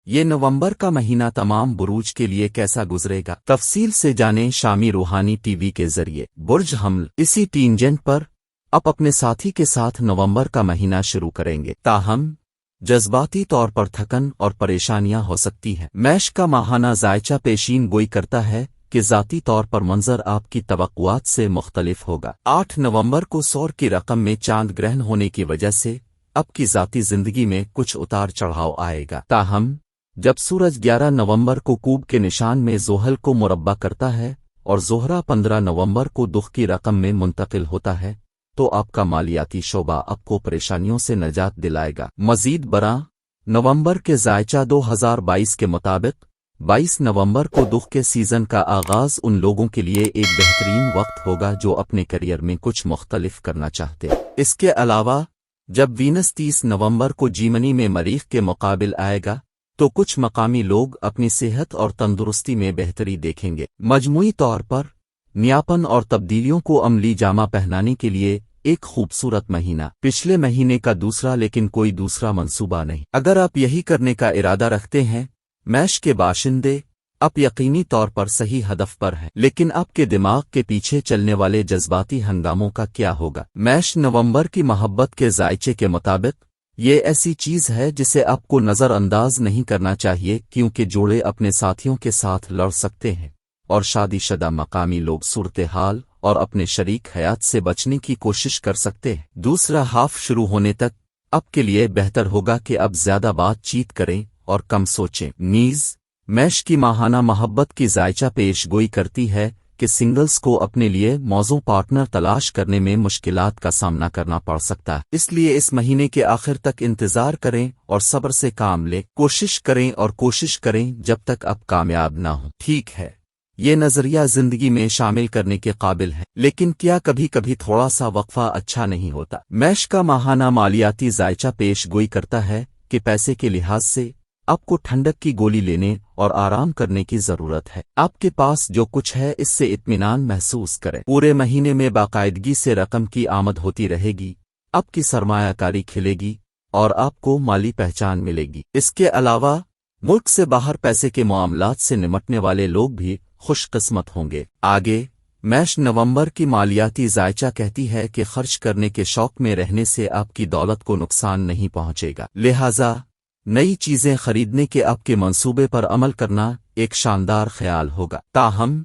یہ نومبر کا مہینہ تمام بروج کے لیے کیسا گزرے گا؟ تفصیل سے جانیں شامی روحانی ٹی وی کے ذریعے۔ برج حمل اسی ٹینجنٹ پر آپ اپنے ساتھی کے ساتھ نومبر کا مہینہ شروع کریں گے، تاہم جذباتی طور پر تھکن اور پریشانیاں ہو سکتی ہیں۔ میش کا ماہانہ ذائچہ پیشین گوئی کرتا ہے کہ ذاتی طور پر منظر آپ کی توقعات سے مختلف ہوگا۔ 8 نومبر کو سور کی رقم میں چاند گرہن ہونے کی وجہ سے آپ کی ذاتی زندگی میں کچھ اتار چڑھاؤ آئے گا، تاہم جب سورج 11 نومبر کو کوب کے نشان میں زحل کو مربع کرتا ہے اور زہرہ 15 نومبر کو دخ کی رقم میں منتقل ہوتا ہے تو آپ کا مالیاتی شعبہ آپ کو پریشانیوں سے نجات دلائے گا۔ مزید برآں نومبر کے ذائچہ 2022 کے مطابق 22 نومبر کو دخ کے سیزن کا آغاز ان لوگوں کے لیے ایک بہترین وقت ہوگا جو اپنے کیریئر میں کچھ مختلف کرنا چاہتے ہیں۔ اس کے علاوہ جب وینس 30 نومبر کو جیمنی میں مریخ کے مقابل آئے گا تو کچھ مقامی لوگ اپنی صحت اور تندرستی میں بہتری دیکھیں گے۔ مجموعی طور پر نیاپن اور تبدیلیوں کو عملی جامہ پہنانے کے لیے ایک خوبصورت مہینہ۔ پچھلے مہینے کا دوسرا لیکن کوئی دوسرا منصوبہ نہیں۔ اگر آپ یہی کرنے کا ارادہ رکھتے ہیں میش کے باشندے، آپ یقینی طور پر صحیح ہدف پر ہیں، لیکن آپ کے دماغ کے پیچھے چلنے والے جذباتی ہنگاموں کا کیا ہوگا؟ میش نومبر کی محبت کے ذائچے کے مطابق یہ ایسی چیز ہے جسے آپ کو نظر انداز نہیں کرنا چاہیے، کیونکہ جوڑے اپنے ساتھیوں کے ساتھ لڑ سکتے ہیں اور شادی شدہ مقامی لوگ صورتحال اور اپنے شریک حیات سے بچنے کی کوشش کر سکتے ہیں۔ دوسرا ہاف شروع ہونے تک آپ کے لیے بہتر ہوگا کہ اب زیادہ بات چیت کریں اور کم سوچیں۔ نیز میش کی ماہانہ محبت کی ذائچہ پیش گوئی کرتی ہے کہ سنگلز کو اپنے لیے موزوں پارٹنر تلاش کرنے میں مشکلات کا سامنا کرنا پڑ سکتا ہے، اس لیے اس مہینے کے آخر تک انتظار کریں اور صبر سے کام لیں۔ کوشش کریں جب تک آپ کامیاب نہ ہوں۔ ٹھیک ہے، یہ نظریہ زندگی میں شامل کرنے کے قابل ہے، لیکن کیا کبھی کبھی تھوڑا سا وقفہ اچھا نہیں ہوتا؟ میش کا ماہانہ مالیاتی ذائچہ پیش گوئی کرتا ہے کہ پیسے کے لحاظ سے آپ کو ٹھنڈک کی گولی لینے اور آرام کرنے کی ضرورت ہے۔ آپ کے پاس جو کچھ ہے اس سے اطمینان محسوس کریں۔ پورے مہینے میں باقاعدگی سے رقم کی آمد ہوتی رہے گی، آپ کی سرمایہ کاری کھلے گی اور آپ کو مالی پہچان ملے گی۔ اس کے علاوہ ملک سے باہر پیسے کے معاملات سے نمٹنے والے لوگ بھی خوش قسمت ہوں گے۔ آگے میش نومبر کی مالیاتی ذائچہ کہتی ہے کہ خرچ کرنے کے شوق میں رہنے سے آپ کی دولت کو نقصان نہیں پہنچے گا، لہٰذا نئی چیزیں خریدنے کے آپ کے منصوبے پر عمل کرنا ایک شاندار خیال ہوگا۔ تاہم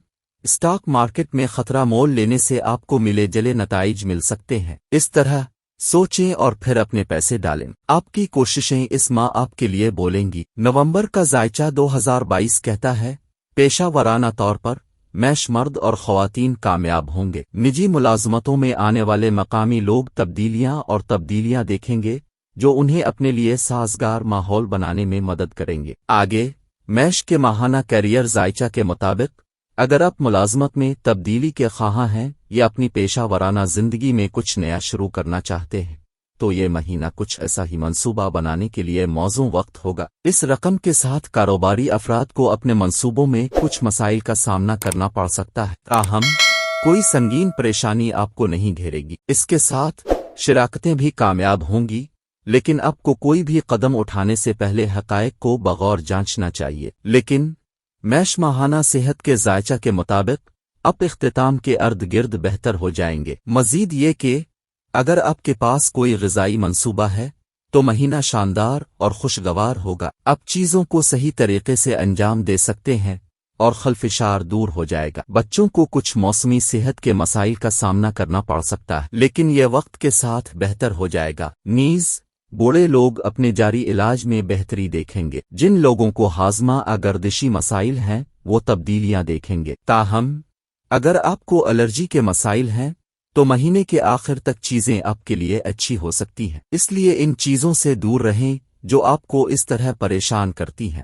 اسٹاک مارکیٹ میں خطرہ مول لینے سے آپ کو ملے جلے نتائج مل سکتے ہیں، اس طرح سوچیں اور پھر اپنے پیسے ڈالیں۔ آپ کی کوششیں اس ماہ آپ کے لیے بولیں گی۔ نومبر کا ذائچہ 2022 کہتا ہے پیشہ ورانہ طور پر میش مرد اور خواتین کامیاب ہوں گے۔ نجی ملازمتوں میں آنے والے مقامی لوگ تبدیلیاں دیکھیں گے جو انہیں اپنے لیے سازگار ماحول بنانے میں مدد کریں گے۔ آگے میش کے ماہانہ کیریئر ذائچہ کے مطابق اگر آپ ملازمت میں تبدیلی کے خواہاں ہیں یا اپنی پیشہ ورانہ زندگی میں کچھ نیا شروع کرنا چاہتے ہیں تو یہ مہینہ کچھ ایسا ہی منصوبہ بنانے کے لیے موزوں وقت ہوگا۔ اس رقم کے ساتھ کاروباری افراد کو اپنے منصوبوں میں کچھ مسائل کا سامنا کرنا پڑ سکتا ہے، تاہم کوئی سنگین پریشانی آپ کو نہیں گھیرے گی۔ اس کے ساتھ شراکتیں بھی کامیاب ہوں گی، لیکن آپ کو کوئی بھی قدم اٹھانے سے پہلے حقائق کو بغور جانچنا چاہیے۔ لیکن میش ماہانہ صحت کے ذائچہ کے مطابق آپ اختتام کے ارد گرد بہتر ہو جائیں گے۔ مزید یہ کہ اگر آپ کے پاس کوئی غذائی منصوبہ ہے تو مہینہ شاندار اور خوشگوار ہوگا۔ آپ چیزوں کو صحیح طریقے سے انجام دے سکتے ہیں اور خلفشار دور ہو جائے گا۔ بچوں کو کچھ موسمی صحت کے مسائل کا سامنا کرنا پڑ سکتا ہے، لیکن یہ وقت کے ساتھ بہتر ہو جائے گا۔ نیز بوڑھے لوگ اپنے جاری علاج میں بہتری دیکھیں گے۔ جن لوگوں کو ہاضمہ گردشی مسائل ہیں وہ تبدیلیاں دیکھیں گے، تاہم اگر آپ کو الرجی کے مسائل ہیں تو مہینے کے آخر تک چیزیں آپ کے لیے اچھی ہو سکتی ہیں، اس لیے ان چیزوں سے دور رہیں جو آپ کو اس طرح پریشان کرتی ہیں۔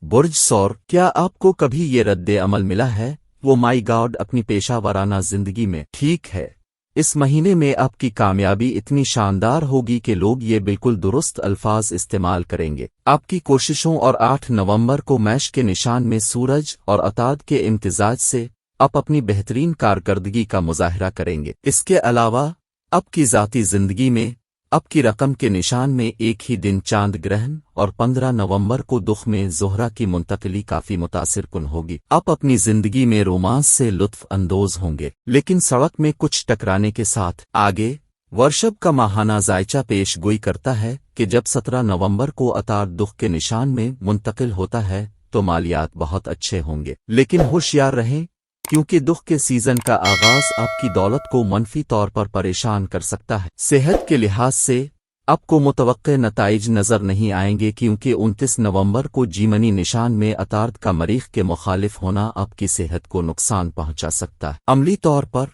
برج سور، کیا آپ کو کبھی یہ رد عمل ملا ہے وہ مائی گاڈ اپنی پیشہ ورانہ زندگی میں؟ ٹھیک ہے، اس مہینے میں آپ کی کامیابی اتنی شاندار ہوگی کہ لوگ یہ بالکل درست الفاظ استعمال کریں گے۔ آپ کی کوششوں اور 8 نومبر کو میش کے نشان میں سورج اور عطارد کے امتزاج سے آپ اپنی بہترین کارکردگی کا مظاہرہ کریں گے۔ اس کے علاوہ آپ کی ذاتی زندگی میں अब की रकम के निशान में एक ही दिन चांद ग्रहण और 15 नवंबर को दुख में ज़ोहरा की मुंतकिली काफी मुतासिर कुन होगी। आप अपनी जिंदगी में रोमांस से लुत्फ अंदोज होंगे, लेकिन सड़क में कुछ टकराने के साथ। आगे वर्षभ का माहाना जायचा पेश गोई करता है कि जब 17 नवंबर को अतार दुख के निशान में मुंतकिल होता है तो मालियात बहुत अच्छे होंगे, लेकिन होशियार रहें क्योंकि दुख के सीजन का आगाज आपकी दौलत को मनफी तौर पर परेशान कर सकता है। सेहत के लिहाज से आपको मुतवक्के नताइज नजर नहीं आएंगे क्योंकि 29 नवंबर को जीमनी निशान में अतार्द का मरीख के मुखालिफ होना आपकी सेहत को नुकसान पहुंचा सकता है। अमली तौर पर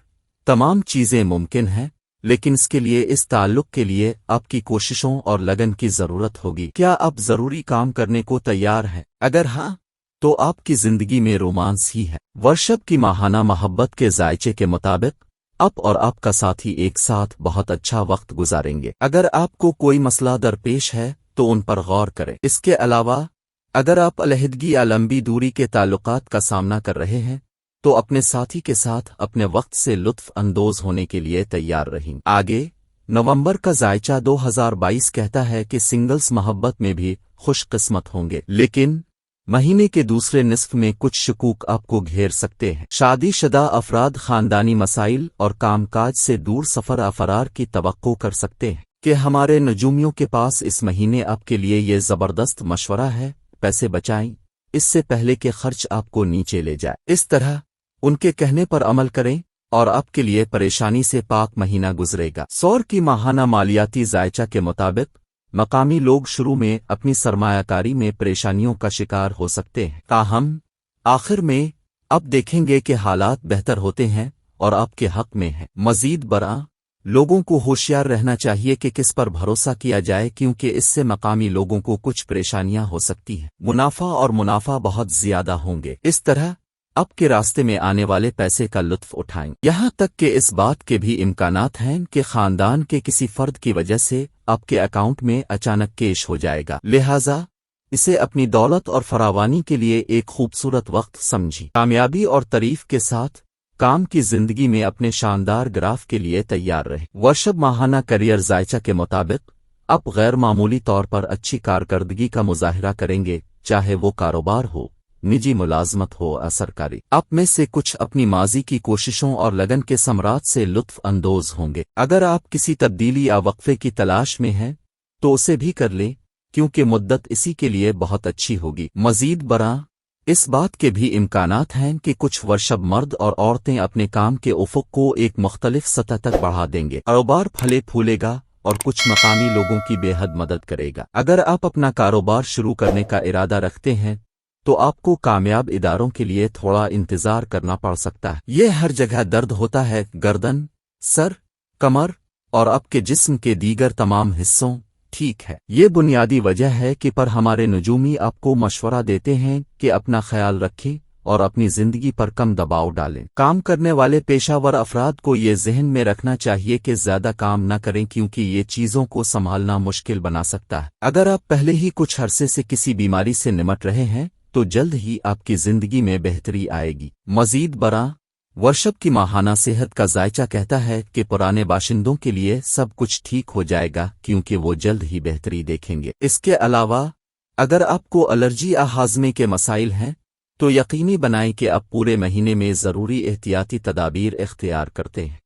तमाम चीजें मुमकिन हैं, लेकिन इसके लिए इस ताल्लुक के लिए आपकी कोशिशों और लगन की जरूरत होगी। क्या आप जरूरी काम करने को तैयार हैं? अगर हाँ तो आपकी जिंदगी में रोमांस ही है। वर्षभ की माहाना मोहब्बत के जायचे के मुताबिक आप और आपका साथी एक साथ बहुत अच्छा वक्त गुजारेंगे। अगर आपको कोई मसला दरपेश है तो उन पर गौर करें। इसके अलावा अगर आप अलहदगी या लंबी दूरी के ताल्लुकात का सामना कर रहे हैं तो अपने साथी के साथ अपने वक्त से लुत्फ अंदोज होने के लिए तैयार रहें। आगे नवंबर का जायचा 2022 कहता है कि सिंगल्स मोहब्बत में भी खुशकिस्मत होंगे, लेकिन महीने के दूसरे निस्फ में कुछ शकूक आपको घेर सकते हैं। शादीशुदा अफराद खानदानी मसाइल और कामकाज से दूर सफर अफरार की तवक्को कर सकते हैं कि हमारे नजूमियों के पास इस महीने आपके लिए ये जबरदस्त मशवरा है, पैसे बचाएं इससे पहले कि खर्च आपको नीचे ले जाए। इस तरह उनके कहने पर अमल करें और आपके लिए परेशानी से पाक महीना गुजरेगा। सौर की माहाना मालियाती जायचा के मुताबिक मकामी लोग शुरू में अपनी सरमायाकारी में परेशानियों का शिकार हो सकते हैं, ताहम आखिर में अब देखेंगे कि हालात बेहतर होते हैं और आपके हक में है। मजीद बरा लोगों को होशियार रहना चाहिए कि किस पर भरोसा किया जाए क्योंकि इससे मकामी लोगों को कुछ परेशानियां हो सकती हैं। मुनाफा बहुत ज्यादा होंगे। इस तरह आपके रास्ते में आने वाले पैसे का लुत्फ उठाएं। यहाँ तक कि इस बात के भी इम्कानात हैं कि खानदान के किसी फर्द की वजह से आपके अकाउंट में अचानक कैश हो जाएगा, लिहाजा इसे अपनी दौलत और फरावानी के लिए एक खूबसूरत वक्त समझी। कामयाबी और तारीफ के साथ काम की जिंदगी में अपने शानदार ग्राफ के लिए तैयार रहे। वर्षभ माहाना करियर जायचा के मुताबिक आप गैर मामूली तौर पर अच्छी कारकर्दगी का मुजाहिरा करेंगे, चाहे वो कारोबार हो, निजी मुलाजमत हो या सरकारी। आप में से कुछ अपनी माजी की कोशिशों और लगन के समरात से लुत्फ अंदोज होंगे। अगर आप किसी तब्दीली या वक्फे की तलाश में हैं तो उसे भी कर लें क्योंकि मुद्दत इसी के लिए बहुत अच्छी होगी। मजीद बरा इस बात के भी इम्कानात हैं कि कुछ वर्षभ मर्द और औरतें अपने काम के उफुक को एक मुख्तलिफ सतह तक बढ़ा देंगे। कारोबार फले फूलेगा और कुछ मकामी लोगों की बेहद मदद करेगा। अगर आप अपना कारोबार शुरू करने का इरादा रखते हैं तो आपको कामयाब इदारों के लिए थोड़ा इंतजार करना पड़ सकता है। ये हर जगह दर्द होता है, गर्दन, सर, कमर और आपके जिस्म के दीगर तमाम हिस्सों। ठीक है, ये बुनियादी वजह है कि पर हमारे नजूमी आपको मशवरा देते हैं कि अपना ख्याल रखें और अपनी जिंदगी पर कम दबाव डालें। काम करने वाले पेशावर अफराद को ये जहन में रखना चाहिए कि ज्यादा काम न करें क्योंकि ये चीजों को संभालना मुश्किल बना सकता है। अगर आप पहले ही कुछ अरसे से किसी बीमारी से निमट रहे हैं तो जल्द ही आपकी जिंदगी में बेहतरी आएगी। मजीद बरा वर्षभ की माहाना सेहत का जायचा कहता है कि पुराने बाशिंदों के लिए सब कुछ ठीक हो जाएगा क्योंकि वो जल्द ही बेहतरी देखेंगे। इसके अलावा अगर आपको एलर्जी या हाजमे के मसाइल हैं तो यकीनी बनाएं कि आप पूरे महीने में जरूरी एहतियाती तदाबीर इख्तियार करते हैं।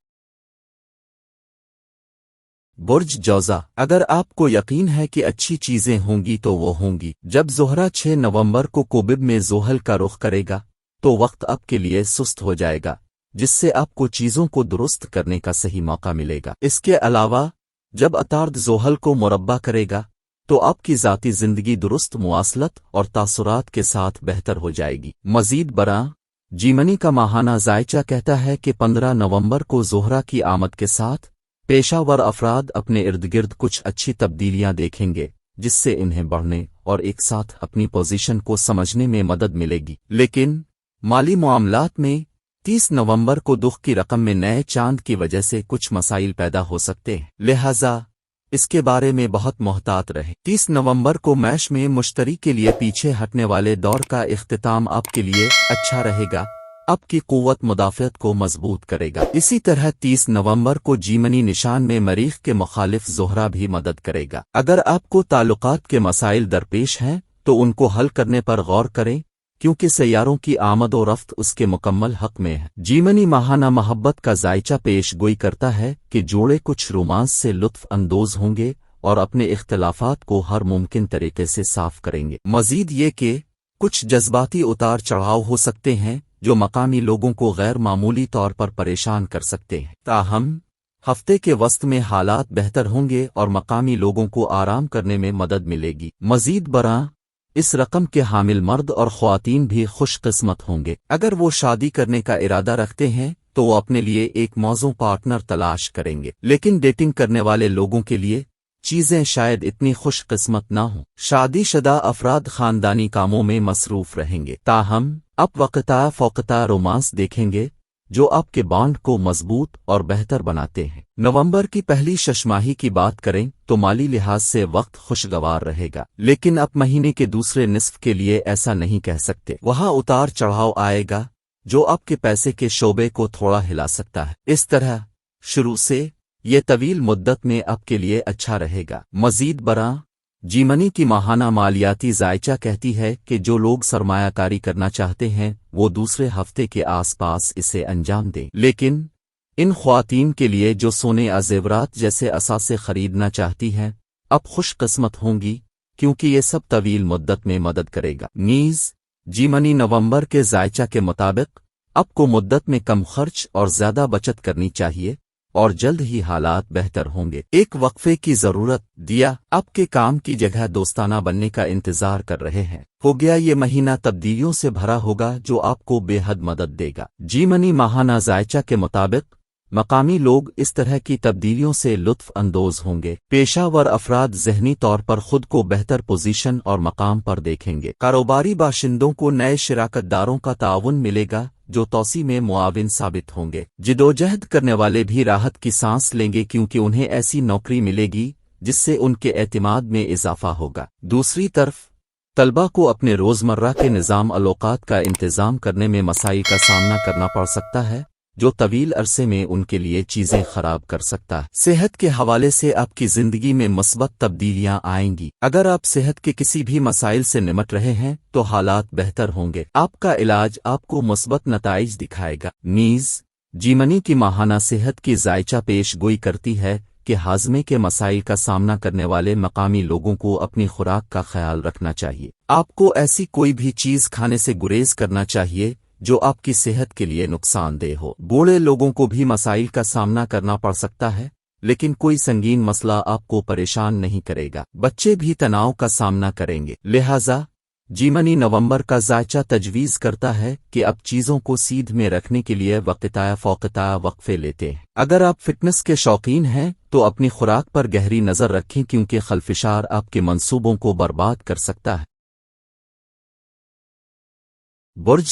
बुर्ज जौजा अगर आपको यकीन है कि अच्छी चीजें होंगी तो वो होंगी। जब ज़ोहरा 6 नवंबर को कोबिब में ज़ोहल का रुख करेगा तो वक्त आपके लिए सुस्त हो जाएगा, जिससे आपको चीजों को दुरुस्त करने का सही मौका मिलेगा। इसके अलावा जब अतार्द ज़ोहल को मुरब्बा करेगा तो आपकी ज़ाती जिंदगी दुरुस्त मुवासलत और तासुरात के साथ बेहतर हो जाएगी। मजीद बरा जीमनी का माहाना जायचा कहता है कि 15 नवंबर को ज़ोहरा की आमद के साथ पेशावर अफराद अपने इर्द गिर्द कुछ अच्छी तब्दीलियां देखेंगे, जिससे इन्हें बढ़ने और एक साथ अपनी पोजीशन को समझने में मदद मिलेगी। लेकिन माली मामलात में 30 नवंबर को दुख की रकम में नए चांद की वजह से कुछ मसाइल पैदा हो सकते हैं, लिहाजा इसके बारे में बहुत मोहतात रहें। 30 नवंबर को मैश में मुश्तरी के लिए पीछे हटने वाले दौर का इख्तिताम आपके लिए अच्छा रहेगा آپ کی قوت مدافعت کو مضبوط کرے گا۔ اسی طرح 30 نومبر کو جیمنی نشان میں مریخ کے مخالف زہرہ بھی مدد کرے گا۔ اگر آپ کو تعلقات کے مسائل درپیش ہیں تو ان کو حل کرنے پر غور کریں، کیونکہ سیاروں کی آمد و رفت اس کے مکمل حق میں ہے۔ جیمنی ماہانہ محبت کا ذائچہ پیش گوئی کرتا ہے کہ جوڑے کچھ رومانس سے لطف اندوز ہوں گے اور اپنے اختلافات کو ہر ممکن طریقے سے صاف کریں گے۔ مزید یہ کہ کچھ جذباتی اتار چڑھاؤ ہو سکتے ہیں جو مقامی لوگوں کو غیر معمولی طور پر پریشان کر سکتے ہیں۔ تاہم ہفتے کے وسط میں حالات بہتر ہوں گے اور مقامی لوگوں کو آرام کرنے میں مدد ملے گی۔ مزید برآں اس رقم کے حامل مرد اور خواتین بھی خوش قسمت ہوں گے۔ اگر وہ شادی کرنے کا ارادہ رکھتے ہیں تو وہ اپنے لیے ایک موزوں پارٹنر تلاش کریں گے، لیکن ڈیٹنگ کرنے والے لوگوں کے لیے چیزیں شاید اتنی خوش قسمت نہ ہوں۔ شادی شدہ افراد خاندانی کاموں میں مصروف رہیں گے، تاہم آپ وقتہ فوقتہ رومانس دیکھیں گے جو آپ کے بانڈ کو مضبوط اور بہتر بناتے ہیں۔ نومبر کی پہلی ششماہی کی بات کریں تو مالی لحاظ سے وقت خوشگوار رہے گا، لیکن آپ مہینے کے دوسرے نصف کے لیے ایسا نہیں کہہ سکتے۔ وہاں اتار چڑھاؤ آئے گا جو آپ کے پیسے کے شعبے کو تھوڑا ہلا سکتا ہے۔ اس طرح شروع سے یہ طویل مدت میں آپ کے لیے اچھا رہے گا۔ مزید برآں جیمنی کی ماہانہ مالیاتی ذائچہ کہتی ہے کہ جو لوگ سرمایہ کاری کرنا چاہتے ہیں وہ دوسرے ہفتے کے آس پاس اسے انجام دیں، لیکن ان خواتین کے لیے جو سونے یا زیورات جیسے اثاثے خریدنا چاہتی ہیں اب خوش قسمت ہوں گی، کیونکہ یہ سب طویل مدت میں مدد کرے گا۔ نیز جیمنی نومبر کے ذائچہ کے مطابق آپ کو مدت میں کم خرچ اور زیادہ بچت کرنی چاہیے اور جلد ہی حالات بہتر ہوں گے۔ ایک وقفے کی ضرورت دیا آپ کے کام کی جگہ دوستانہ بننے کا انتظار کر رہے ہیں۔ ہو گیا یہ مہینہ تبدیلیوں سے بھرا ہوگا جو آپ کو بے حد مدد دے گا۔ جیمنی ماہانہ ذائچہ کے مطابق مقامی لوگ اس طرح کی تبدیلیوں سے لطف اندوز ہوں گے۔ پیشہ ور افراد ذہنی طور پر خود کو بہتر پوزیشن اور مقام پر دیکھیں گے۔ کاروباری باشندوں کو نئے شراکت داروں کا تعاون ملے گا جو توسیع میں معاون ثابت ہوں گے۔ جدوجہد کرنے والے بھی راحت کی سانس لیں گے کیونکہ انہیں ایسی نوکری ملے گی جس سے ان کے اعتماد میں اضافہ ہوگا۔ دوسری طرف طلبہ کو اپنے روزمرہ کے نظام الاوقات کا انتظام کرنے میں مسائل کا سامنا کرنا پڑ سکتا ہے جو طویل عرصے میں ان کے لیے چیزیں خراب کر سکتا ہے۔ صحت کے حوالے سے آپ کی زندگی میں مثبت تبدیلیاں آئیں گی۔ اگر آپ صحت کے کسی بھی مسائل سے نمٹ رہے ہیں تو حالات بہتر ہوں گے۔ آپ کا علاج آپ کو مثبت نتائج دکھائے گا۔ نیز جیمنی کی ماہانہ صحت کی ذائچہ پیش گوئی کرتی ہے کہ ہاضمے کے مسائل کا سامنا کرنے والے مقامی لوگوں کو اپنی خوراک کا خیال رکھنا چاہیے۔ آپ کو ایسی کوئی بھی چیز کھانے سے گریز کرنا چاہیے جو آپ کی صحت کے لیے نقصان دہ ہو۔ بوڑھے لوگوں کو بھی مسائل کا سامنا کرنا پڑ سکتا ہے، لیکن کوئی سنگین مسئلہ آپ کو پریشان نہیں کرے گا۔ بچے بھی تناؤ کا سامنا کریں گے، لہذا جیمنی نومبر کا ذائچہ تجویز کرتا ہے کہ اب چیزوں کو سیدھ میں رکھنے کے لیے وقتہ فوقتہ وقفے لیتے ہیں۔ اگر آپ فٹنس کے شوقین ہیں تو اپنی خوراک پر گہری نظر رکھیں کیونکہ خلفشار آپ کے منصوبوں کو برباد کر سکتا ہے۔ برج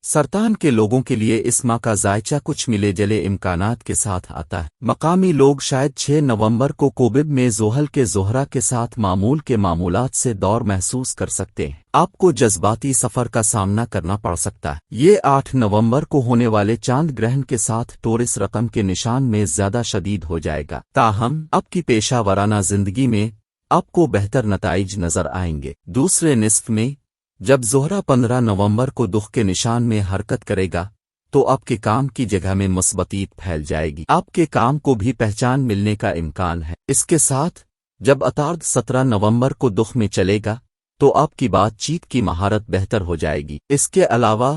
سرطان کے لوگوں کے لیے اس ماہ کا ذائچہ کچھ ملے جلے امکانات کے ساتھ آتا ہے۔ مقامی لوگ شاید 6 نومبر کو کوبب میں زحل کے زہرہ کے ساتھ معمول کے معمولات سے دور محسوس کر سکتے ہیں۔ آپ کو جذباتی سفر کا سامنا کرنا پڑ سکتا ہے۔ یہ 8 نومبر کو ہونے والے چاند گرہن کے ساتھ ٹورس رقم کے نشان میں زیادہ شدید ہو جائے گا، تاہم آپ کی پیشہ ورانہ زندگی میں آپ کو بہتر نتائج نظر آئیں گے۔ دوسرے نصف میں جب زہرہ 15 نومبر کو دخ کے نشان میں حرکت کرے گا تو آپ کے کام کی جگہ میں مثبتیت پھیل جائے گی۔ آپ کے کام کو بھی پہچان ملنے کا امکان ہے۔ اس کے ساتھ جب عطارد 17 نومبر کو دخ میں چلے گا تو آپ کی بات چیت کی مہارت بہتر ہو جائے گی۔ اس کے علاوہ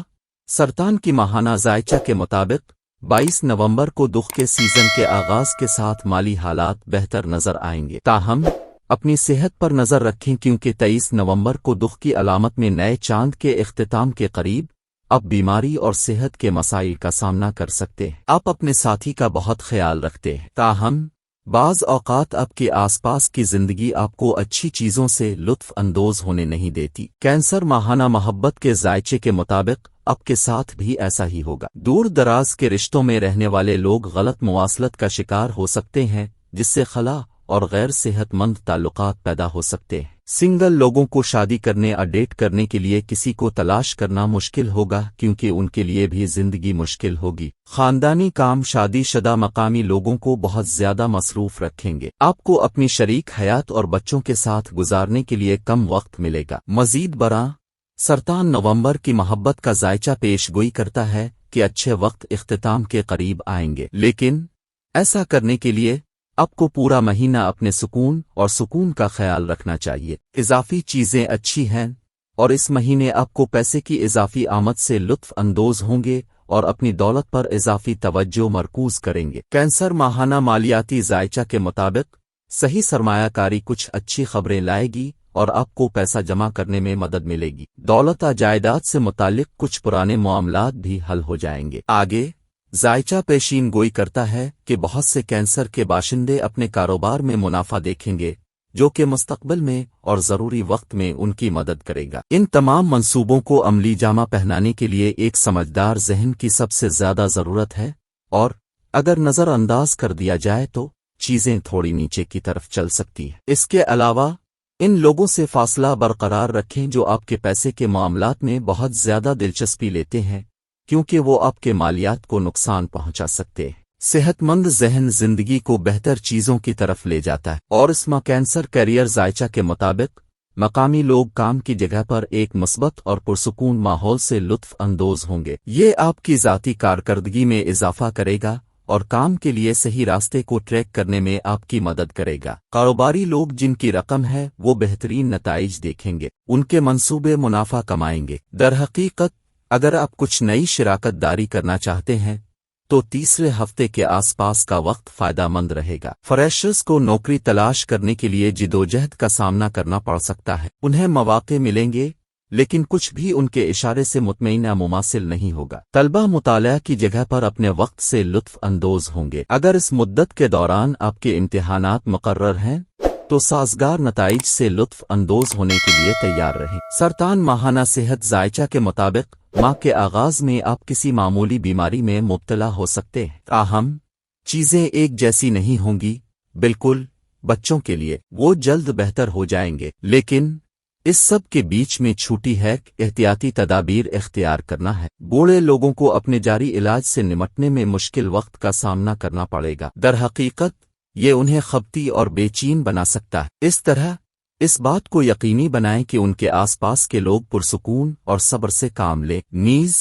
سرطان کی ماہانہ ذائچہ کے مطابق 22 نومبر کو دخ کے سیزن کے آغاز کے ساتھ مالی حالات بہتر نظر آئیں گے، تاہم اپنی صحت پر نظر رکھیں کیونکہ 23 نومبر کو دخ کی علامت میں نئے چاند کے اختتام کے قریب آپ بیماری اور صحت کے مسائل کا سامنا کر سکتے ہیں۔ آپ اپنے ساتھی کا بہت خیال رکھتے ہیں، تاہم بعض اوقات آپ کے آس پاس کی زندگی آپ کو اچھی چیزوں سے لطف اندوز ہونے نہیں دیتی۔ کینسر ماہانہ محبت کے ذائچے کے مطابق آپ کے ساتھ بھی ایسا ہی ہوگا۔ دور دراز کے رشتوں میں رہنے والے لوگ غلط مواصلت کا شکار ہو سکتے ہیں جس سے خلا اور غیر صحت مند تعلقات پیدا ہو سکتے ہیں۔ सिंगल लोगों को शादी करने और डेट करने के लिए किसी को तलाश करना मुश्किल होगा क्योंकि उनके लिए भी जिंदगी मुश्किल होगी। खानदानी काम शादीशुदा मकामी लोगों को बहुत ज्यादा मसरूफ रखेंगे। आपको अपनी शरीक हयात और बच्चों के साथ गुजारने के लिए कम वक्त मिलेगा। मजीद बरा सरतान नवंबर की मोहब्बत का जायचा पेशगोई करता है कि अच्छे वक्त इख्तिताम के करीब आएंगे, लेकिन ऐसा करने के लिए आपको पूरा महीना अपने सुकून का ख्याल रखना चाहिए। इजाफी चीजें अच्छी हैं और इस महीने आपको पैसे की इजाफी आमद से लुत्फ अंदोज होंगे और अपनी दौलत पर इजाफी तवज्जो मरकूज करेंगे। कैंसर माहाना मालियाती जायचा के मुताबिक सही सरमायाकारी कुछ अच्छी खबरें लाएगी और आपको पैसा जमा करने में मदद मिलेगी। दौलत जायदाद से मुतालिक कुछ पुराने मामलात भी हल हो जाएंगे। आगे जायचा पेशीन गोई करता है कि बहुत से कैंसर के बाशिंदे अपने कारोबार में मुनाफा देखेंगे जो कि मुस्तकबिल में और ज़रूरी वक्त में उनकी मदद करेगा। इन तमाम मंसूबों को अमली जामा पहनाने के लिए एक समझदार जहन की सबसे ज़्यादा ज़रूरत है और अगर नज़रअंदाज कर दिया जाए तो चीज़ें थोड़ी नीचे की तरफ चल सकती हैं। इसके अलावा इन लोगों से फासला बरकरार रखें जो आपके पैसे के मामलात में बहुत ज़्यादा दिलचस्पी लेते हैं क्योंकि वो आपके मालियात को नुकसान पहुंचा सकते हैं। सेहतमंद जहन जिंदगी को बेहतर चीजों की तरफ ले जाता है और इसमें कैंसर कैरियर जायचा के मुताबिक मकामी लोग काम की जगह पर एक मुस्बत और पुरसुकून माहौल से लुत्फ अंदोज होंगे। ये आपकी ज़ाती कारकर्दगी में इजाफा करेगा और काम के लिए सही रास्ते को ट्रैक करने में आपकी मदद करेगा। कारोबारी लोग जिनकी रकम है वो बेहतरीन नताइज देखेंगे, उनके मंसूबे मुनाफा कमाएंगे। दरहकीकत अगर आप कुछ नई शिराकत दारी करना चाहते हैं तो तीसरे हफ्ते के आसपास का वक्त फायदामंद रहेगा। फ्रेशर्स को नौकरी तलाश करने के लिए जिदोजहद का सामना करना पड़ सकता है। उन्हें मौके मिलेंगे लेकिन कुछ भी उनके इशारे से मुतमईन मुमासिल नहीं होगा। तलबा मुताला की जगह पर अपने वक्त से लुत्फ अंदोज होंगे। अगर इस मुद्दत के दौरान आपके इम्तिहानात मुकर्रर हैं तो साजगार नताइज से लुत्फ अंदोज होने के लिए तैयार रहें। सरतान माहाना सेहत जायचा के मुताबिक माह के आगाज में आप किसी मामूली बीमारी में मुब्तला हो सकते हैं। ताहम चीजें एक जैसी नहीं होंगी। बिल्कुल बच्चों के लिए वो जल्द बेहतर हो जाएंगे, लेकिन इस सब के बीच में छूटी है एहतियाती तदाबीर इख्तियार करना है। बूढ़े लोगों को अपने जारी इलाज से निमटने में मुश्किल वक्त का सामना करना पड़ेगा। दरहकीकत ये उन्हें खपती और बेचैन बना सकता है। इस तरह इस बात को यकीनी बनाएं कि उनके आसपास के लोग पुरसुकून और सब्र से काम लें। नीज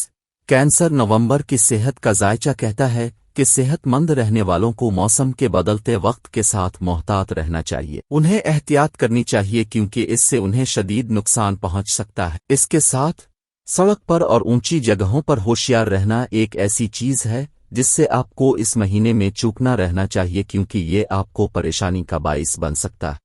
कैंसर नवंबर की सेहत का जायचा कहता है कि सेहतमंद रहने वालों को मौसम के बदलते वक्त के साथ मोहतात रहना चाहिए। उन्हें एहतियात करनी चाहिए क्योंकि इससे उन्हें शदीद नुकसान पहुंच सकता है। इसके साथ सड़क पर और ऊंची जगहों पर होशियार रहना एक ऐसी चीज है जिससे आपको इस महीने में चूकना रहना चाहिए क्योंकि ये आपको परेशानी का बाइस बन सकता है।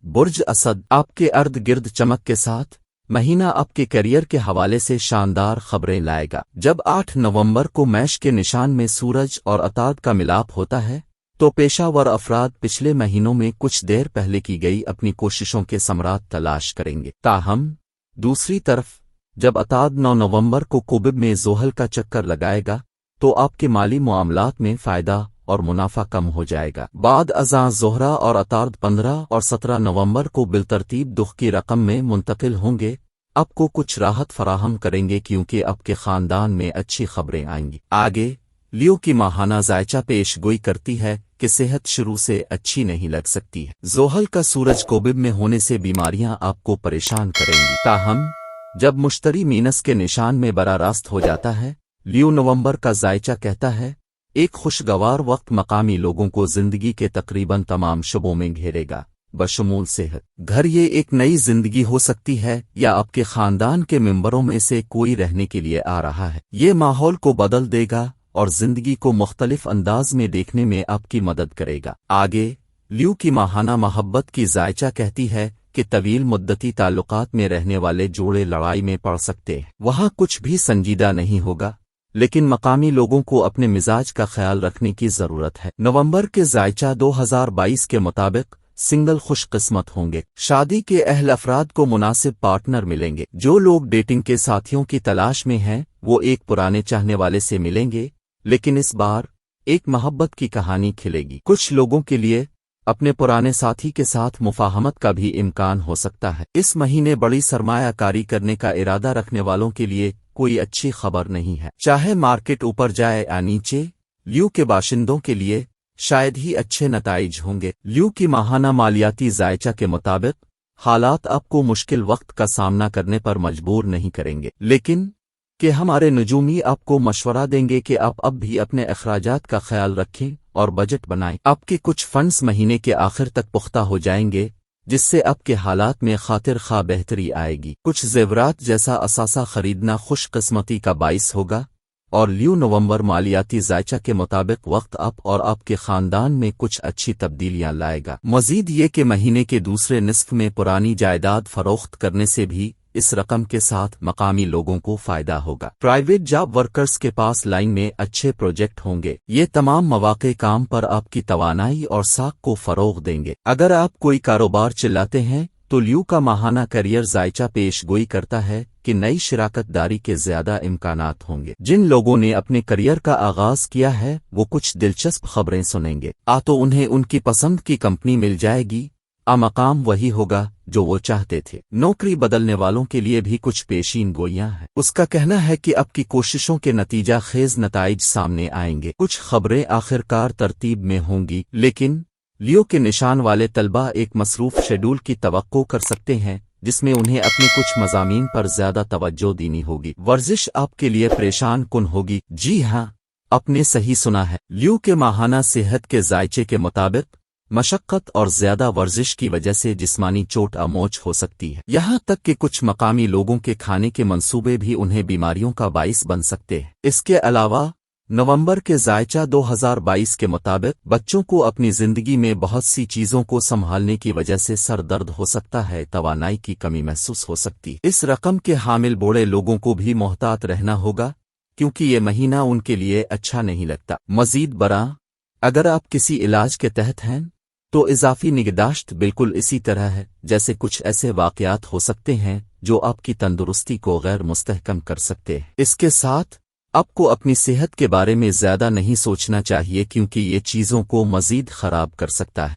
बुर्ज असद आपके अर्द गिर्द चमक के साथ महीना आपके करियर के हवाले से शानदार खबरें लाएगा। जब 8 नवंबर को मैश के निशान में सूरज और अताद का मिलाप होता है तो पेशावर अफराद पिछले महीनों में कुछ देर पहले की गई अपनी कोशिशों के समरात तलाश करेंगे। ताहम दूसरी तरफ जब अताद 9 नवंबर को कुबिब में जोहल का चक्कर लगाएगा तो आपके माली मामलात में फायदा और मुनाफा कम हो जाएगा। बाद अज़ां ज़ोहरा और अताद 15 और 17 नवंबर को बिलतरतीब दुख की रकम में मुंतकिल होंगे, आपको कुछ राहत फराहम करेंगे क्योंकि आपके खानदान में अच्छी खबरें आएंगी। आगे लियो की माहाना जायचा पेशगोई करती है कि सेहत शुरू से अच्छी नहीं लग सकती है। जोहल का सूरज कोबिब में होने से बीमारियां आपको परेशान करेंगी। ताहम जब मुश्तरी मीनस के निशान में बरा रास्त हो जाता है, लियो नवंबर का जायचा कहता है एक खुशगवार वक्त मकामी लोगों को जिंदगी के तकरीबन तमाम शुबों में घेरेगा, बशमूल सेहत। घर ये एक नई जिंदगी हो सकती है या आपके खानदान के मेंबरों में से कोई रहने के लिए आ रहा है। ये माहौल को बदल देगा और जिंदगी को मुख्तलिफ अंदाज में देखने में आपकी मदद करेगा। आगे लियो की माहाना मोहब्बत की जायचा कहती है कि तवील मुद्दती ताल्लुकात में रहने वाले जोड़े लड़ाई में पड़ सकते हैं। वहाँ कुछ भी संजीदा नहीं होगा, लेकिन मकामी लोगों को अपने मिजाज का ख्याल रखने की जरूरत है। नवंबर के जायचा 2022 के मुताबिक सिंगल खुशकिस्मत होंगे। शादी के अहल अफराद को मुनासिब पार्टनर मिलेंगे। जो लोग डेटिंग के साथियों की तलाश में हैं वो एक पुराने चाहने वाले से मिलेंगे, लेकिन इस बार एक मोहब्बत की कहानी खिलेगी। कुछ लोगों के लिए अपने पुराने साथी के साथ मुफाहमत का भी इम्कान हो सकता है। इस महीने बड़ी सरमाया कारी करने का इरादा रखने वालों के लिए कोई अच्छी खबर नहीं है, चाहे मार्केट ऊपर जाए या नीचे। ल्यू के बाशिंदों के लिए शायद ही अच्छे नताइज होंगे। ल्यू की माहाना मालियाती जायचा के मुताबिक हालात आपको मुश्किल वक्त का सामना करने पर मजबूर नहीं करेंगे, लेकिन कि हमारे नजूमी आपको मशवरा देंगे कि आप अब भी अपने अखराजात का ख्याल रखें और बजट बनाएं। आपके कुछ फंड्स महीने के आखिर तक पुख्ता हो जाएंगे, जिससे आपके हालात में खातिर खा बेहतरी आएगी। कुछ जेवरात जैसा असासा खरीदना खुशकिस्मती का बाइस होगा। और ल्यू नवंबर मालियाती जायचा के मुताबिक वक्त आप और आपके खानदान में कुछ अच्छी तब्दीलियां लाएगा। मजीद ये कि महीने के दूसरे निस्फ में पुरानी जायदाद फरोख्त करने से भी इस रकम के साथ मकामी लोगों को फायदा होगा। प्राइवेट जॉब वर्कर्स के पास लाइन में अच्छे प्रोजेक्ट होंगे। ये तमाम मौके काम पर आपकी तवानाई और साख को फरोग देंगे। अगर आप कोई कारोबार चलाते हैं तो ल्यू का माहाना करियर जायचा पेश गोई करता है कि नई शिराकतदारी के ज्यादा इम्कानात होंगे। जिन लोगों ने अपने करियर का आगाज किया है वो कुछ दिलचस्प खबरें सुनेंगे। तो उन्हें उनकी पसंद की कंपनी मिल जाएगी, मकाम वही होगा जो वो चाहते थे। नौकरी बदलने वालों के लिए भी कुछ पेशीन गोइयां हैं। उसका कहना है कि आपकी कोशिशों के नतीजा खेज नताइज सामने आएंगे। कुछ खबरें आखिरकार तरतीब में होंगी, लेकिन लियो के निशान वाले तलबा एक मसरूफ शेड्यूल की तवक्को कर सकते हैं, जिसमें उन्हें अपने कुछ मज़ामीन पर ज्यादा तवज्जो देनी होगी। वर्जिश आपके लिए परेशान कुन होगी। जी हाँ, आपने सही सुना है। लियो के माहाना सेहत के जायचे के मुताबिक मशक्कत और ज्यादा वर्जिश की वजह से जिस्मानी चोट आमोच हो सकती है। यहाँ तक कि कुछ मकामी लोगों के खाने के मंसूबे भी उन्हें बीमारियों का बाइस बन सकते हैं। इसके अलावा नवंबर के जायचा 2022 के मुताबिक बच्चों को अपनी जिंदगी में बहुत सी चीजों को संभालने की वजह से सर दर्द हो सकता है, तवानाई की कमी महसूस हो सकती है। इस रकम के हामिल बूढ़े लोगों को भी मोहतात रहना होगा, क्योंकि ये महीना उनके लिए अच्छा नहीं लगता। मजीद बरा, अगर आप किसी इलाज के तहत हैं तो इजाफी निगहदाश्त बिल्कुल इसी तरह है जैसे कुछ ऐसे वाकयात हो सकते हैं जो आपकी तंदुरुस्ती को गैर मुस्तहकम कर सकते हैं। इसके साथ आपको अपनी सेहत के बारे में ज्यादा नहीं सोचना चाहिए, क्योंकि ये चीजों को मजीद खराब कर सकता है।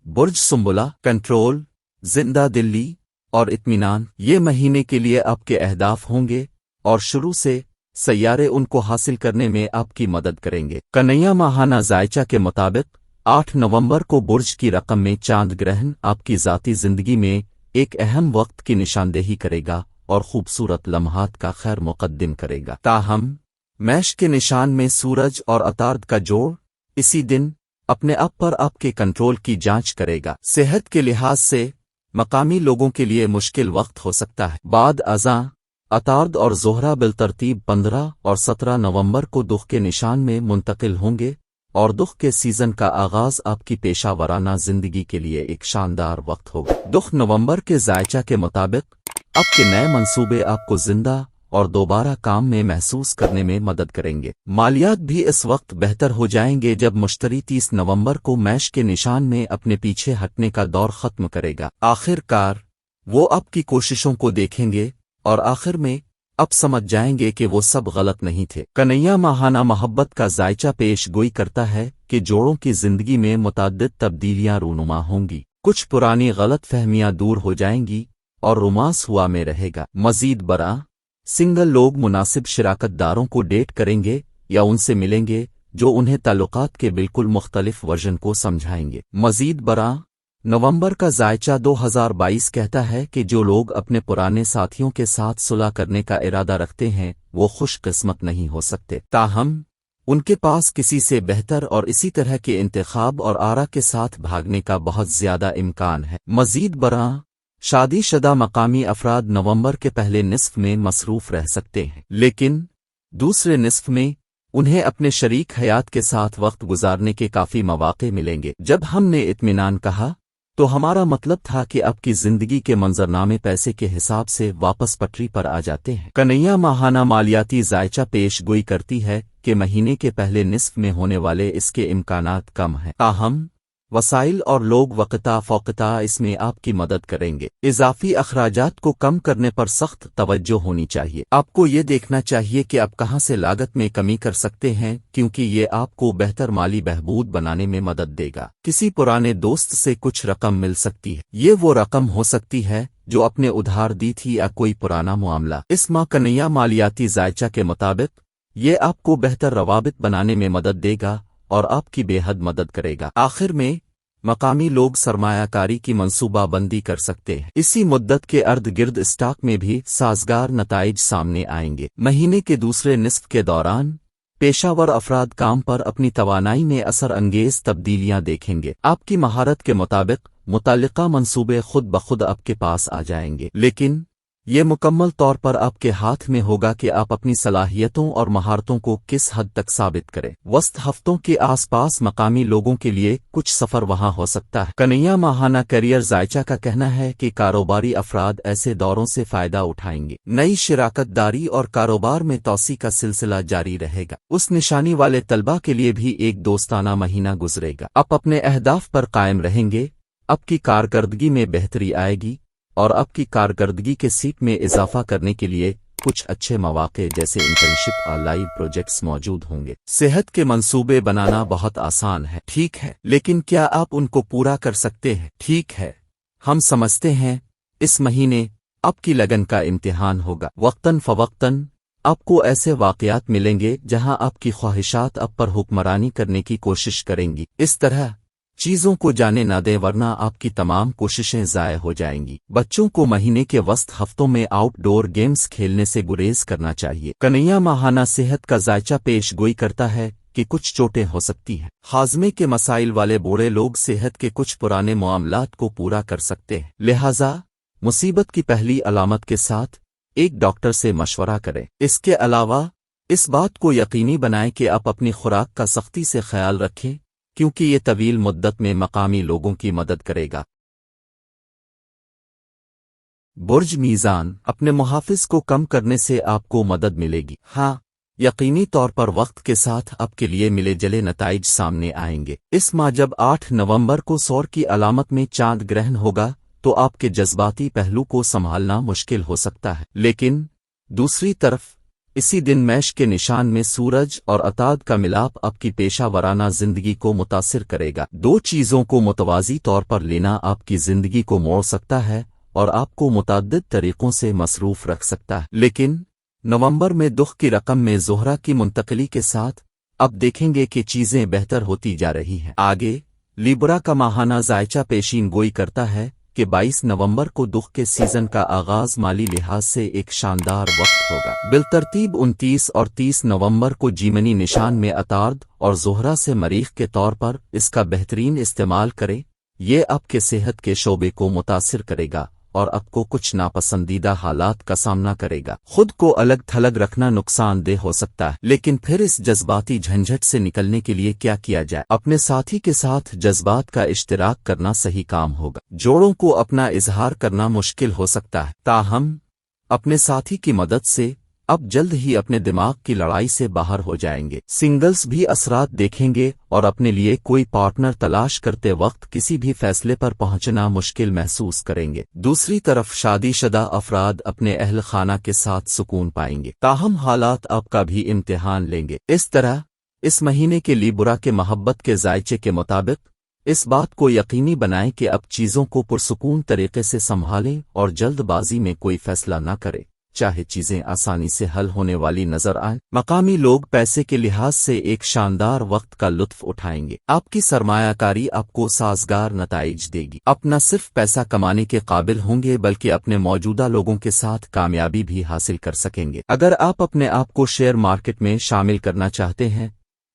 बुर्ज सुंबुला, कंट्रोल, जिंदा दिल्ली और इत्मीनान ये महीने के लिए आपके अहदाफ होंगे और शुरू से सैयारे उनको हासिल करने में आपकी मदद करेंगे। कन्हैया माहाना जायचा के मुताबिक 8 नवंबर को बुर्ज की रकम में चांद ग्रहण आपकी ज़ाती जिंदगी में एक अहम वक्त की निशानदेही करेगा और खूबसूरत लम्हात का खैर मुकद्दम करेगा। ताहम मैश के निशान में सूरज और अतार्द का जोड़ इसी दिन अपने आप पर आपके कंट्रोल की जांच करेगा। सेहत के लिहाज से मकामी लोगों के लिए मुश्किल वक्त हो सकता है। बाद अज़ां अतार्द और ज़ोहरा बिलतरतीब 15 और 17 नवंबर को दुख के निशान में मुंतकिल होंगे और दुख के सीजन का आगाज आपकी पेशा वराना जिंदगी के लिए एक शानदार वक्त होगा। दुख नवंबर के जायचा के मुताबिक आपके नए मंसूबे आपको जिंदा और दोबारा काम में महसूस करने में मदद करेंगे। मालियात भी इस वक्त बेहतर हो जाएंगे जब मुश्तरी 30 नवंबर को मैश के निशान में अपने पीछे हटने का दौर खत्म करेगा। आखिरकार वो आपकी कोशिशों को देखेंगे और आखिर में अब समझ जाएंगे कि वो सब गलत नहीं थे। कन्हैया माहाना मोहब्बत का जायचा पेश गोई करता है कि जोड़ों की जिंदगी में मुताद्दिद तब्दीलियां रूनुमा होंगी। कुछ पुरानी गलत फहमियां दूर हो जाएंगी और रोमांस हुआ में रहेगा। मजीद बरा, सिंगल लोग मुनासिब शिराकतदारों को डेट करेंगे या उनसे मिलेंगे जो उन्हें ताल्लुकात के बिल्कुल मुख्तलिफ वर्जन को समझाएंगे। मजीद बरा, नवंबर का जायचा 2022 कहता है कि जो लोग अपने पुराने साथियों के साथ सुलह करने का इरादा रखते हैं वो खुशकिस्मत नहीं हो सकते। ताहम उनके पास किसी से बेहतर और इसी तरह के इंतखाब और आरा के साथ भागने का बहुत ज्यादा इम्कान है। मजीद बरा, शादीशुदा मकामी अफराद नवंबर के पहले निस्फ में मसरूफ रह सकते हैं, लेकिन दूसरे निस्फ में उन्हें अपने शरीक हयात के साथ वक्त गुजारने के काफी मौके मिलेंगे। जब हमने इत्मीनान कहा तो हमारा मतलब था कि आपकी जिंदगी के मंजरनामे पैसे के हिसाब से वापस पटरी पर आ जाते हैं। कन्हैया माहाना मालियाती जायचा पेश गोई करती है कि महीने के पहले निस्फ में होने वाले इसके इम्कानात कम हैं। ताहम وسائل اور لوگ وقتا فوقتا اس میں آپ کی مدد کریں گے۔ اضافی اخراجات کو کم کرنے پر سخت توجہ ہونی چاہیے۔ آپ کو یہ دیکھنا چاہیے کہ آپ کہاں سے لاگت میں کمی کر سکتے ہیں، کیونکہ یہ آپ کو بہتر مالی بہبود بنانے میں مدد دے گا۔ کسی پرانے دوست سے کچھ رقم مل سکتی ہے۔ یہ وہ رقم ہو سکتی ہے جو اپنے ادھار دی تھی یا کوئی پرانا معاملہ۔ اس ماہ کا نیا مالیاتی ذائچہ کے مطابق یہ آپ کو بہتر روابط بنانے میں مدد دے گا اور آپ کی بے حد مدد کرے گا۔ آخر میں مقامی لوگ سرمایہ کاری کی منصوبہ بندی کر سکتے ہیں۔ اسی مدت کے ارد گرد اسٹاک میں بھی سازگار نتائج سامنے آئیں گے۔ مہینے کے دوسرے نصف کے دوران پیشہ ور افراد کام پر اپنی توانائی میں اثر انگیز تبدیلیاں دیکھیں گے۔ آپ کی مہارت کے مطابق متعلقہ منصوبے خود بخود آپ کے پاس آ جائیں گے، لیکن یہ مکمل طور پر آپ کے ہاتھ میں ہوگا کہ آپ اپنی صلاحیتوں اور مہارتوں کو کس حد تک ثابت کریں۔ وسط ہفتوں کے آس پاس مقامی لوگوں کے لیے کچھ سفر وہاں ہو سکتا ہے۔ کنیا ماہانہ کیریئر ذائچہ کا کہنا ہے کہ کاروباری افراد ایسے دوروں سے فائدہ اٹھائیں گے۔ نئی شراکت داری اور کاروبار میں توسیع کا سلسلہ جاری رہے گا۔ اس نشانی والے طلبہ کے لیے بھی ایک دوستانہ مہینہ گزرے گا۔ آپ اپنے اہداف پر قائم رہیں گے، آپ کی کارکردگی میں بہتری آئے گی اور آپ کی کارکردگی کے سیٹ میں اضافہ کرنے کے لیے کچھ اچھے مواقع جیسے انٹرنشپ اور لائیو پروجیکٹس موجود ہوں گے۔ صحت کے منصوبے بنانا بہت آسان ہے، ٹھیک ہے، لیکن کیا آپ ان کو پورا کر سکتے ہیں؟ ٹھیک ہے، ہم سمجھتے ہیں اس مہینے آپ کی لگن کا امتحان ہوگا۔ وقتاً فوقتاً آپ کو ایسے واقعات ملیں گے جہاں آپ کی خواہشات آپ پر حکمرانی کرنے کی کوشش کریں گی۔ اس طرح چیزوں کو جانے نہ دیں ورنہ آپ کی تمام کوششیں ضائع ہو جائیں گی۔ بچوں کو مہینے کے وسط ہفتوں میں آؤٹ ڈور گیمز کھیلنے سے گریز کرنا چاہیے۔ کنیا ماہانہ صحت کا ذائچہ پیش گوئی کرتا ہے کہ کچھ چوٹیں ہو سکتی ہیں۔ ہاضمے کے مسائل والے بوڑھے لوگ صحت کے کچھ پرانے معاملات کو پورا کر سکتے ہیں، لہذا مصیبت کی پہلی علامت کے ساتھ ایک ڈاکٹر سے مشورہ کریں۔ اس کے علاوہ اس بات کو یقینی بنائیں کہ آپ اپنی خوراک کا سختی سے خیال رکھیں، کیونکہ یہ طویل مدت میں مقامی لوگوں کی مدد کرے گا۔ برج میزان، اپنے محافظ کو کم کرنے سے آپ کو مدد ملے گی۔ ہاں، یقینی طور پر وقت کے ساتھ آپ کے لیے ملے جلے نتائج سامنے آئیں گے۔ اس ماہ جب 8 نومبر کو سور کی علامت میں چاند گرہن ہوگا تو آپ کے جذباتی پہلو کو سنبھالنا مشکل ہو سکتا ہے، لیکن دوسری طرف اسی دن میش کے نشان میں سورج اور عطارد کا ملاپ آپ کی پیشہ ورانہ زندگی کو متاثر کرے گا۔ دو چیزوں کو متوازی طور پر لینا آپ کی زندگی کو موڑ سکتا ہے اور آپ کو متعدد طریقوں سے مصروف رکھ سکتا ہے، لیکن نومبر میں دخ کی رقم میں زہرہ کی منتقلی کے ساتھ اب دیکھیں گے کہ چیزیں بہتر ہوتی جا رہی ہیں۔ آگے لیبرا کا ماہانہ ذائچہ پیشین گوئی کرتا ہے کہ 22 نومبر کو دخ کے سیزن کا آغاز مالی لحاظ سے ایک شاندار وقت ہوگا۔ بالترتیب 29 اور 30 نومبر کو جیمنی نشان میں عطارد اور زہرہ سے مریخ کے طور پر اس کا بہترین استعمال کریں۔ یہ آپ کے صحت کے شعبے کو متاثر کرے گا اور آپ کو کچھ ناپسندیدہ حالات کا سامنا کرے گا۔ خود کو الگ تھلگ رکھنا نقصان دہ ہو سکتا ہے، لیکن پھر اس جذباتی جھنجھٹ سے نکلنے کے لیے کیا کیا جائے؟ اپنے ساتھی کے ساتھ جذبات کا اشتراک کرنا صحیح کام ہوگا۔ جوڑوں کو اپنا اظہار کرنا مشکل ہو سکتا ہے، تاہم اپنے ساتھی کی مدد سے اب جلد ہی اپنے دماغ کی لڑائی سے باہر ہو جائیں گے۔ سنگلز بھی اثرات دیکھیں گے اور اپنے لیے کوئی پارٹنر تلاش کرتے وقت کسی بھی فیصلے پر پہنچنا مشکل محسوس کریں گے۔ دوسری طرف شادی شدہ افراد اپنے اہل خانہ کے ساتھ سکون پائیں گے، تاہم حالات آپ کا بھی امتحان لیں گے۔ اس طرح اس مہینے کے لیبرا کے محبت کے ذائچے کے مطابق اس بات کو یقینی بنائیں کہ اب چیزوں کو پرسکون طریقے سے سنبھالیں اور جلد بازی میں کوئی فیصلہ نہ کریں، چاہے چیزیں آسانی سے حل ہونے والی نظر آئیں۔ مقامی لوگ پیسے کے لحاظ سے ایک شاندار وقت کا لطف اٹھائیں گے۔ آپ کی سرمایہ کاری آپ کو سازگار نتائج دے گی۔ آپ نہ صرف پیسہ کمانے کے قابل ہوں گے بلکہ اپنے موجودہ لوگوں کے ساتھ کامیابی بھی حاصل کر سکیں گے۔ اگر آپ اپنے آپ کو شیئر مارکیٹ میں شامل کرنا چاہتے ہیں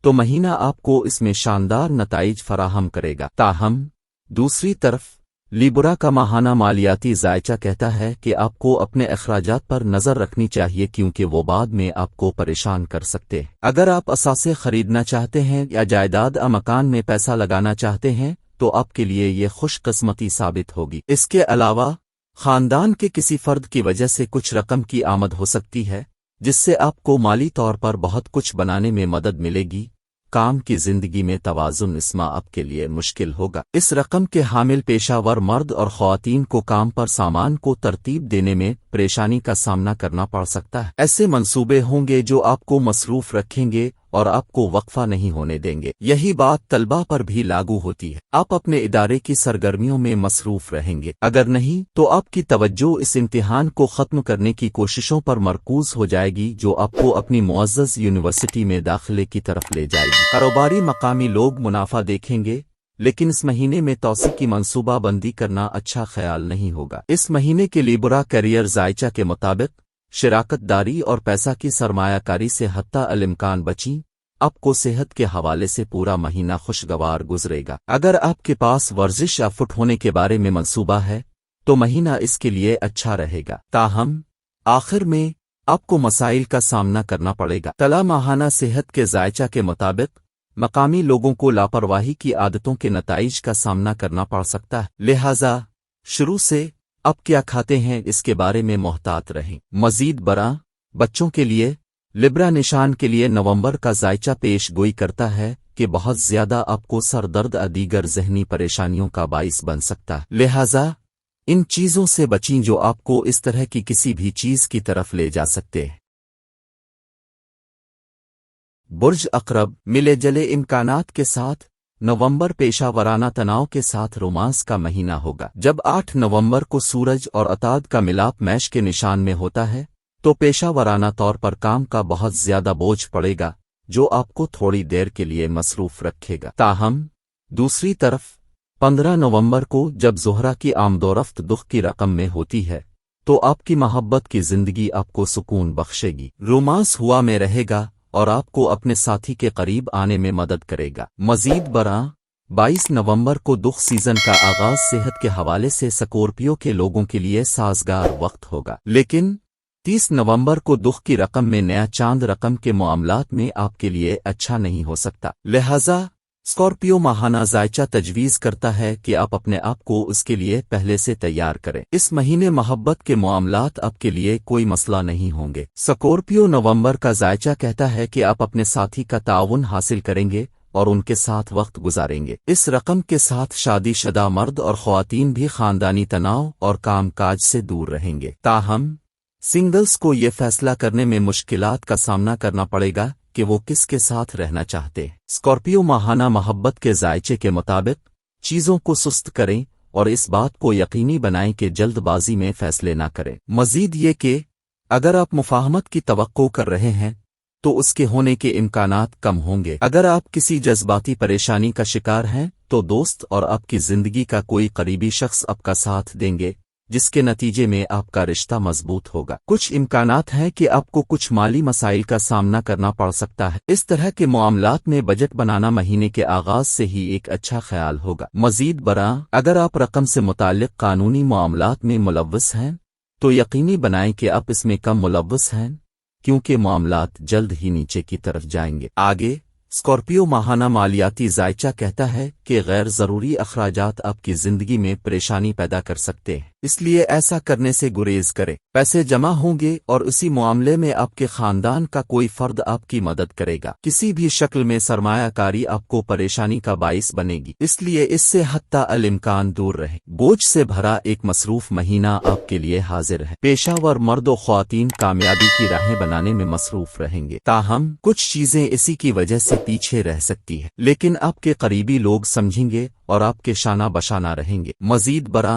تو مہینہ آپ کو اس میں شاندار نتائج فراہم کرے گا۔ تاہم دوسری طرف لیبرا کا ماہانہ مالیاتی ذائچہ کہتا ہے کہ آپ کو اپنے اخراجات پر نظر رکھنی چاہیے کیونکہ وہ بعد میں آپ کو پریشان کر سکتے ہیں۔ اگر آپ اثاثے خریدنا چاہتے ہیں یا جائیداد یا مکان میں پیسہ لگانا چاہتے ہیں تو آپ کے لیے یہ خوش قسمتی ثابت ہوگی۔ اس کے علاوہ خاندان کے کسی فرد کی وجہ سے کچھ رقم کی آمد ہو سکتی ہے جس سے آپ کو مالی طور پر بہت کچھ بنانے میں مدد ملے گی۔ काम की जिंदगी में तवाज़ुन इसमा आप के लिए मुश्किल होगा। इस रकम के हामिल पेशावर मर्द और ख़वातीन को काम पर सामान को तरतीब देने में परेशानी का सामना करना पड़ सकता है। ऐसे मंसूबे होंगे जो आपको मसरूफ रखेंगे और आपको वक्फा नहीं होने देंगे। यही बात तलबा पर भी लागू होती है। आप अपने इदारे की सरगर्मियों में मसरूफ रहेंगे, अगर नहीं तो आपकी तवज्जो इस इम्तिहान को ख़त्म करने की कोशिशों पर मरकूज हो जाएगी जो आपको अपनी मुअज़्ज़ज़ यूनिवर्सिटी में दाखिले की तरफ ले जाएगी। कारोबारी मकामी लोग मुनाफा देखेंगे, लेकिन इस महीने में तौसी की मंसूबा बंदी करना अच्छा ख्याल नहीं होगा। इस महीने के लिब्रा करियर जायचा के मुताबिक शराकतदारी और पैसा की सरमायाकारी से हत्ता अल-इम्कान बची। आपको सेहत के हवाले से पूरा महीना खुशगवार गुजरेगा। अगर आपके पास वर्जिश या फिट होने के बारे में मंसूबा है तो महीना इसके लिए अच्छा रहेगा। ताहम आखिर में आपको मसाइल का सामना करना पड़ेगा। तला माहाना सेहत के जायचा के मुताबिक मकामी लोगों को लापरवाही की आदतों के नताइज का सामना करना पड़ सकता है, लिहाजा शुरू से अब क्या खाते हैं इसके बारे में मोहतात रहें। मजीद बरा बच्चों के लिए लिब्रा निशान के लिए नवंबर का जायचा पेश गोई करता है कि बहुत ज्यादा आपको सर दर्द और दीगर जहनी परेशानियों का बाइस बन सकता है, लिहाजा इन चीजों से बचें जो आपको इस तरह की किसी भी चीज की तरफ ले जा सकते हैं। बुर्ज अकरब मिले जले इम्कानात के साथ नवंबर पेशा वराना तनाव के साथ रोमांस का महीना होगा। जब 8 नवंबर को सूरज और अताद का मिलाप मैश के निशान में होता है तो पेशा वराना तौर पर काम का बहुत ज्यादा बोझ पड़ेगा जो आपको थोड़ी देर के लिए मसरूफ रखेगा। ताहम दूसरी तरफ 15 नवंबर को जब ज़ोहरा की आमदोरफ्त दुख की रकम में होती है तो आपकी मोहब्बत की जिंदगी आपको सुकून बख्शेगी। रोमांस हुआ में रहेगा और आपको अपने साथी के करीब आने में मदद करेगा। मजीद बरा 22 नवंबर को दुख सीजन का आगाज सेहत के हवाले से स्कॉर्पियो के लोगों के लिए साजगार वक्त होगा, लेकिन 30 नवंबर को दुख की रकम में नया चांद रकम के मामलात में आपके लिए अच्छा नहीं हो सकता, लिहाजा स्कॉर्पियो माहाना जायचा तजवीज़ करता है कि आप अपने आप को उसके लिए पहले से तैयार करें। इस महीने मोहब्बत के मामलात आपके लिए कोई मसला नहीं होंगे। स्कॉर्पियो नवंबर का जायचा कहता है कि आप अपने साथी का ताउन हासिल करेंगे और उनके साथ वक्त गुजारेंगे। इस रकम के साथ शादीशुदा मर्द और ख़वातीन भी खानदानी तनाव और काम काज से दूर रहेंगे। ताहम सिंगल्स को ये फैसला करने में मुश्किलात का सामना करना पड़ेगा कि वो किसके साथ रहना चाहते हैं। स्कॉर्पियो माहाना मोहब्बत के जायचे के मुताबिक चीज़ों को सुस्त करें और इस बात को यकीनी बनाएं कि जल्दबाजी में फैसले ना करें। मजीद ये कि अगर आप मुफाहमत की तवक्को कर रहे हैं तो उसके होने के इम्कानात कम होंगे। अगर आप किसी जज्बाती परेशानी का शिकार हैं तो दोस्त और आपकी जिंदगी का कोई करीबी शख्स आपका साथ देंगे, जिसके नतीजे में आपका रिश्ता मजबूत होगा। कुछ इम्कानात हैं कि आपको कुछ माली मसाइल का सामना करना पड़ सकता है। इस तरह के मामलात में बजट बनाना महीने के आगाज से ही एक अच्छा ख्याल होगा। मजीद बरा अगर आप रकम से मुताल्लिक कानूनी मामलात में मुलव्वस हैं तो यकीनी बनाएं कि आप इसमें कम मुलव्वस हैं, क्योंकि मामलात जल्द ही नीचे की तरफ जाएंगे। आगे स्कॉर्पियो माहाना मालियाती जायचा कहता है कि गैर ज़रूरी अखराजात आपकी जिंदगी में परेशानी पैदा कर सकते हैं, इसलिए ऐसा करने से गुरेज करें। पैसे जमा होंगे और उसी मामले में आपके खानदान का कोई फर्द आपकी मदद करेगा। किसी भी शक्ल में सरमायाकारी आपको परेशानी का बाइस बनेगी, इसलिए इससे हत्ता अल इम्कान दूर रहे। बोझ से भरा एक मसरूफ महीना आपके लिए हाजिर है। पेशावर मर्द और ख्वातीन कामयाबी की राहें बनाने में मसरूफ रहेंगे। ताहम कुछ चीजें इसी की वजह से पीछे रह सकती है, लेकिन आपके करीबी लोग समझेंगे और आपके शाना बशाना रहेंगे। मजीद बरा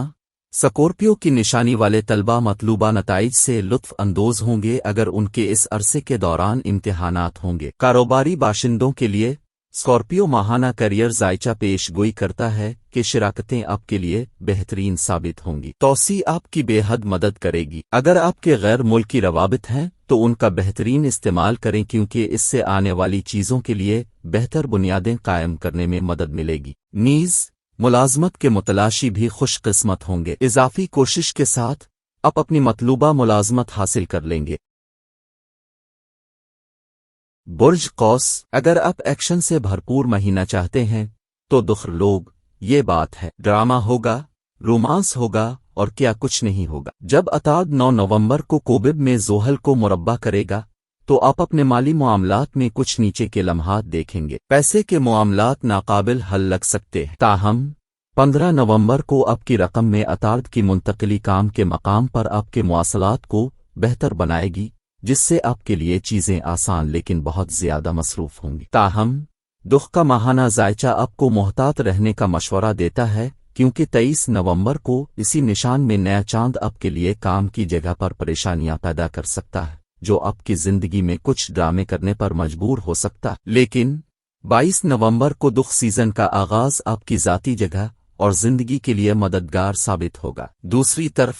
स्कॉर्पियो की निशानी वाले तलबा मतलूबा नताइज से लुत्फ अंदोज होंगे अगर उनके इस अरसे के दौरान इम्तिहानात होंगे। कारोबारी बाशिंदों के लिए स्कॉर्पियो माहाना करियर जायचा पेश गोई करता है कि शिराकतें आपके लिए बेहतरीन साबित होंगी। तौसी आपकी बेहद मदद करेगी। अगर आपके गैर मुल्की रवाबित हैं तो उनका बेहतरीन इस्तेमाल करें, क्योंकि इससे आने वाली चीज़ों के लिए बेहतर बुनियादें कायम करने में मदद मिलेगी। नीज़ मुलाजमत के मुतलाशी भी खुशकिस्मत होंगे। इजाफी कोशिश के साथ आप अपनी मतलूबा मुलाजमत हासिल कर लेंगे। बुर्ज कौस अगर आप एक्शन से भरपूर महीना चाहते हैं तो दुख लोग ये बात है, ड्रामा होगा, रोमांस होगा और क्या कुछ नहीं होगा। जब अताद 9 नवंबर को कोबिब में जोहल को मुरब्बा करेगा تو آپ اپنے مالی معاملات میں کچھ نیچے کے لمحات دیکھیں گے۔ پیسے کے معاملات ناقابل حل لگ سکتے ہیں، تاہم 15 نومبر کو آپ کی رقم میں عطارد کی منتقلی کام کے مقام پر آپ کے مواصلات کو بہتر بنائے گی، جس سے آپ کے لیے چیزیں آسان لیکن بہت زیادہ مصروف ہوں گی۔ تاہم دخ کا ماہانہ ذائچہ آپ کو محتاط رہنے کا مشورہ دیتا ہے، کیونکہ 23 نومبر کو اسی نشان میں نیا چاند آپ کے لیے کام کی جگہ پر پریشانیاں پیدا کر سکتا ہے، جو آپ کی زندگی میں کچھ ڈرامے کرنے پر مجبور ہو سکتا ہے۔ لیکن 22 نومبر کو دخ سیزن کا آغاز آپ کی ذاتی جگہ اور زندگی کے لیے مددگار ثابت ہوگا۔ دوسری طرف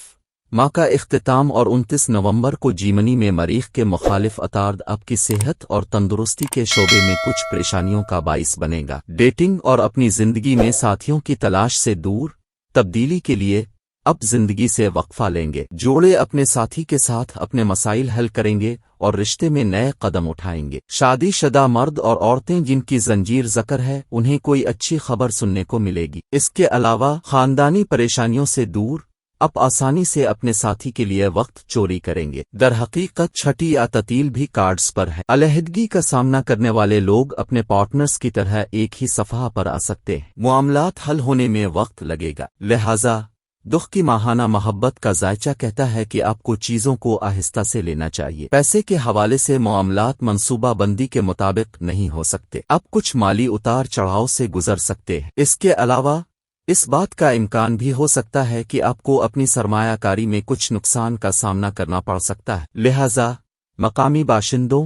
ماہ کا اختتام اور 29 نومبر کو جیمنی میں مریخ کے مخالف عطارد آپ کی صحت اور تندرستی کے شعبے میں کچھ پریشانیوں کا باعث بنے گا۔ ڈیٹنگ اور اپنی زندگی میں ساتھیوں کی تلاش سے دور تبدیلی کے لیے اب زندگی سے وقفہ لیں گے۔ جوڑے اپنے ساتھی کے ساتھ اپنے مسائل حل کریں گے اور رشتے میں نئے قدم اٹھائیں گے۔ شادی شدہ مرد اور عورتیں جن کی زنجیر ذکر ہے انہیں کوئی اچھی خبر سننے کو ملے گی۔ اس کے علاوہ خاندانی پریشانیوں سے دور اب آسانی سے اپنے ساتھی کے لیے وقت چوری کریں گے۔ در حقیقت چھٹی یا تعطیل بھی کارڈز پر ہے۔ علیحدگی کا سامنا کرنے والے لوگ اپنے پارٹنرز کی طرح ایک ہی صفحہ پر آ سکتے ہیں۔ معاملات حل ہونے میں وقت لگے گا، لہذا دخ کی ماہانہ محبت کا ذائچہ کہتا ہے کہ آپ کو چیزوں کو آہستہ سے لینا چاہیے۔ پیسے کے حوالے سے معاملات منصوبہ بندی کے مطابق نہیں ہو سکتے، اب کچھ مالی اتار چڑھاؤ سے گزر سکتے ہیں۔ اس کے علاوہ اس بات کا امکان بھی ہو سکتا ہے کہ آپ کو اپنی سرمایہ کاری میں کچھ نقصان کا سامنا کرنا پڑ سکتا ہے، لہذا مقامی باشندوں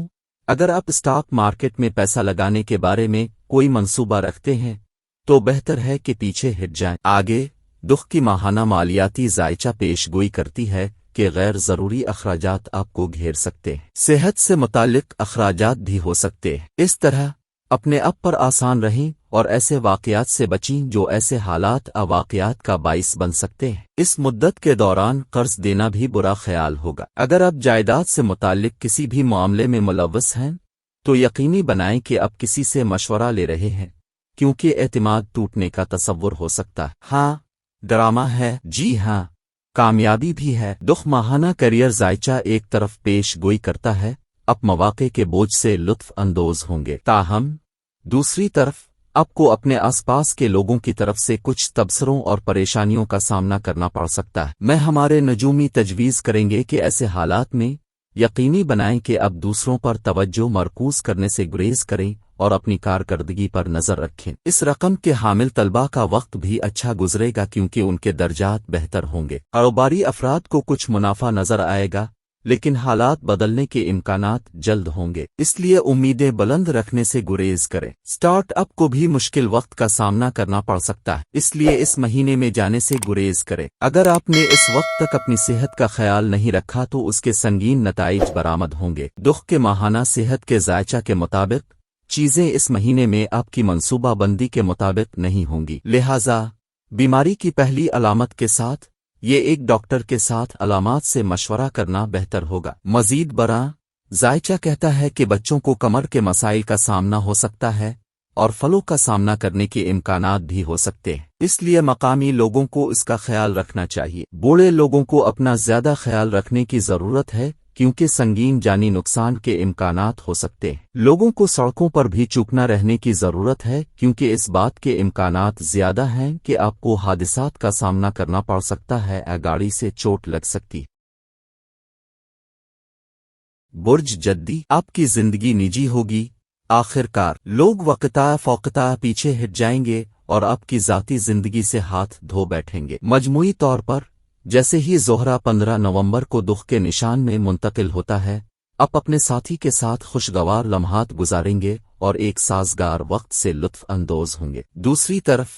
اگر آپ اسٹاک مارکیٹ میں پیسہ لگانے کے بارے میں کوئی منصوبہ رکھتے ہیں تو بہتر ہے کہ پیچھے ہٹ جائیں۔ آگے دخ کی ماہانہ مالیاتی ذائچہ پیش گوئی کرتی ہے کہ غیر ضروری اخراجات آپ کو گھیر سکتے ہیں۔ صحت سے متعلق اخراجات بھی ہو سکتے ہیں، اس طرح اپنے آپ پر آسان رہیں اور ایسے واقعات سے بچیں جو ایسے حالات واقعات کا باعث بن سکتے ہیں۔ اس مدت کے دوران قرض دینا بھی برا خیال ہوگا۔ اگر آپ جائیداد سے متعلق کسی بھی معاملے میں ملوث ہیں تو یقینی بنائیں کہ آپ کسی سے مشورہ لے رہے ہیں، کیونکہ اعتماد ٹوٹنے کا تصور ہو سکتا ہے۔ ہاں ڈرامہ ہے، جی ہاں کامیابی بھی ہے۔ دخ ماہانہ کیریئر ذائچہ ایک طرف پیش گوئی کرتا ہے آپ مواقع کے بوجھ سے لطف اندوز ہوں گے، تاہم دوسری طرف آپ کو اپنے آس پاس کے لوگوں کی طرف سے کچھ تبصروں اور پریشانیوں کا سامنا کرنا پڑ سکتا ہے۔ میں ہمارے نجومی تجویز کریں گے کہ ایسے حالات میں یقینی بنائیں کہ آپ دوسروں پر توجہ مرکوز کرنے سے گریز کریں اور اپنی کارکردگی پر نظر رکھیں۔ اس رقم کے حامل طلباء کا وقت بھی اچھا گزرے گا کیونکہ ان کے درجات بہتر ہوں گے۔ کاروباری افراد کو کچھ منافع نظر آئے گا، لیکن حالات بدلنے کے امکانات جلد ہوں گے، اس لیے امیدیں بلند رکھنے سے گریز کریں۔ سٹارٹ اپ کو بھی مشکل وقت کا سامنا کرنا پڑ سکتا ہے، اس لیے اس مہینے میں جانے سے گریز کریں۔ اگر آپ نے اس وقت تک اپنی صحت کا خیال نہیں رکھا تو اس کے سنگین نتائج برآمد ہوں گے۔ دخ کے ماہانہ صحت کے ذائچہ کے مطابق چیزیں اس مہینے میں آپ کی منصوبہ بندی کے مطابق نہیں ہوں گی، لہذا بیماری کی پہلی علامت کے ساتھ یہ ایک ڈاکٹر کے ساتھ علامات سے مشورہ کرنا بہتر ہوگا۔ مزید برآں ذائچہ کہتا ہے کہ بچوں کو کمر کے مسائل کا سامنا ہو سکتا ہے اور فلو کا سامنا کرنے کے امکانات بھی ہو سکتے ہیں، اس لیے مقامی لوگوں کو اس کا خیال رکھنا چاہیے۔ بوڑھے لوگوں کو اپنا زیادہ خیال رکھنے کی ضرورت ہے کیونکہ سنگین جانی نقصان کے امکانات ہو سکتے ہیں۔ لوگوں کو سڑکوں پر بھی چوکنا رہنے کی ضرورت ہے کیونکہ اس بات کے امکانات زیادہ ہیں کہ آپ کو حادثات کا سامنا کرنا پڑ سکتا ہے یا گاڑی سے چوٹ لگ سکتی۔ برج جدی آپ کی زندگی نجی ہوگی، آخر کار لوگ وقتہ فوقتہ پیچھے ہٹ جائیں گے اور آپ کی ذاتی زندگی سے ہاتھ دھو بیٹھیں گے۔ مجموعی طور پر جیسے ہی زہرہ 15 نومبر کو دخ کے نشان میں منتقل ہوتا ہے، آپ اپنے ساتھی کے ساتھ خوشگوار لمحات گزاریں گے اور ایک سازگار وقت سے لطف اندوز ہوں گے۔ دوسری طرف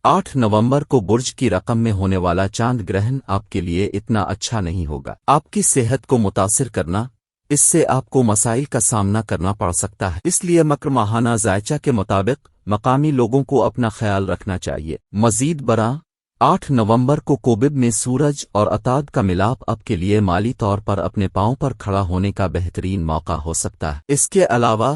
8 نومبر کو برج کی رقم میں ہونے والا چاند گرہن آپ کے لیے اتنا اچھا نہیں ہوگا۔ آپ کی صحت کو متاثر کرنا، اس سے آپ کو مسائل کا سامنا کرنا پڑ سکتا ہے، اس لیے مکر ماہانہ ذائچہ کے مطابق مقامی لوگوں کو اپنا خیال رکھنا چاہیے۔ مزید برآں 8 نومبر کو کوبب میں سورج اور عطارد کا ملاپ آپ کے لیے مالی طور پر اپنے پاؤں پر کھڑا ہونے کا بہترین موقع ہو سکتا ہے۔ اس کے علاوہ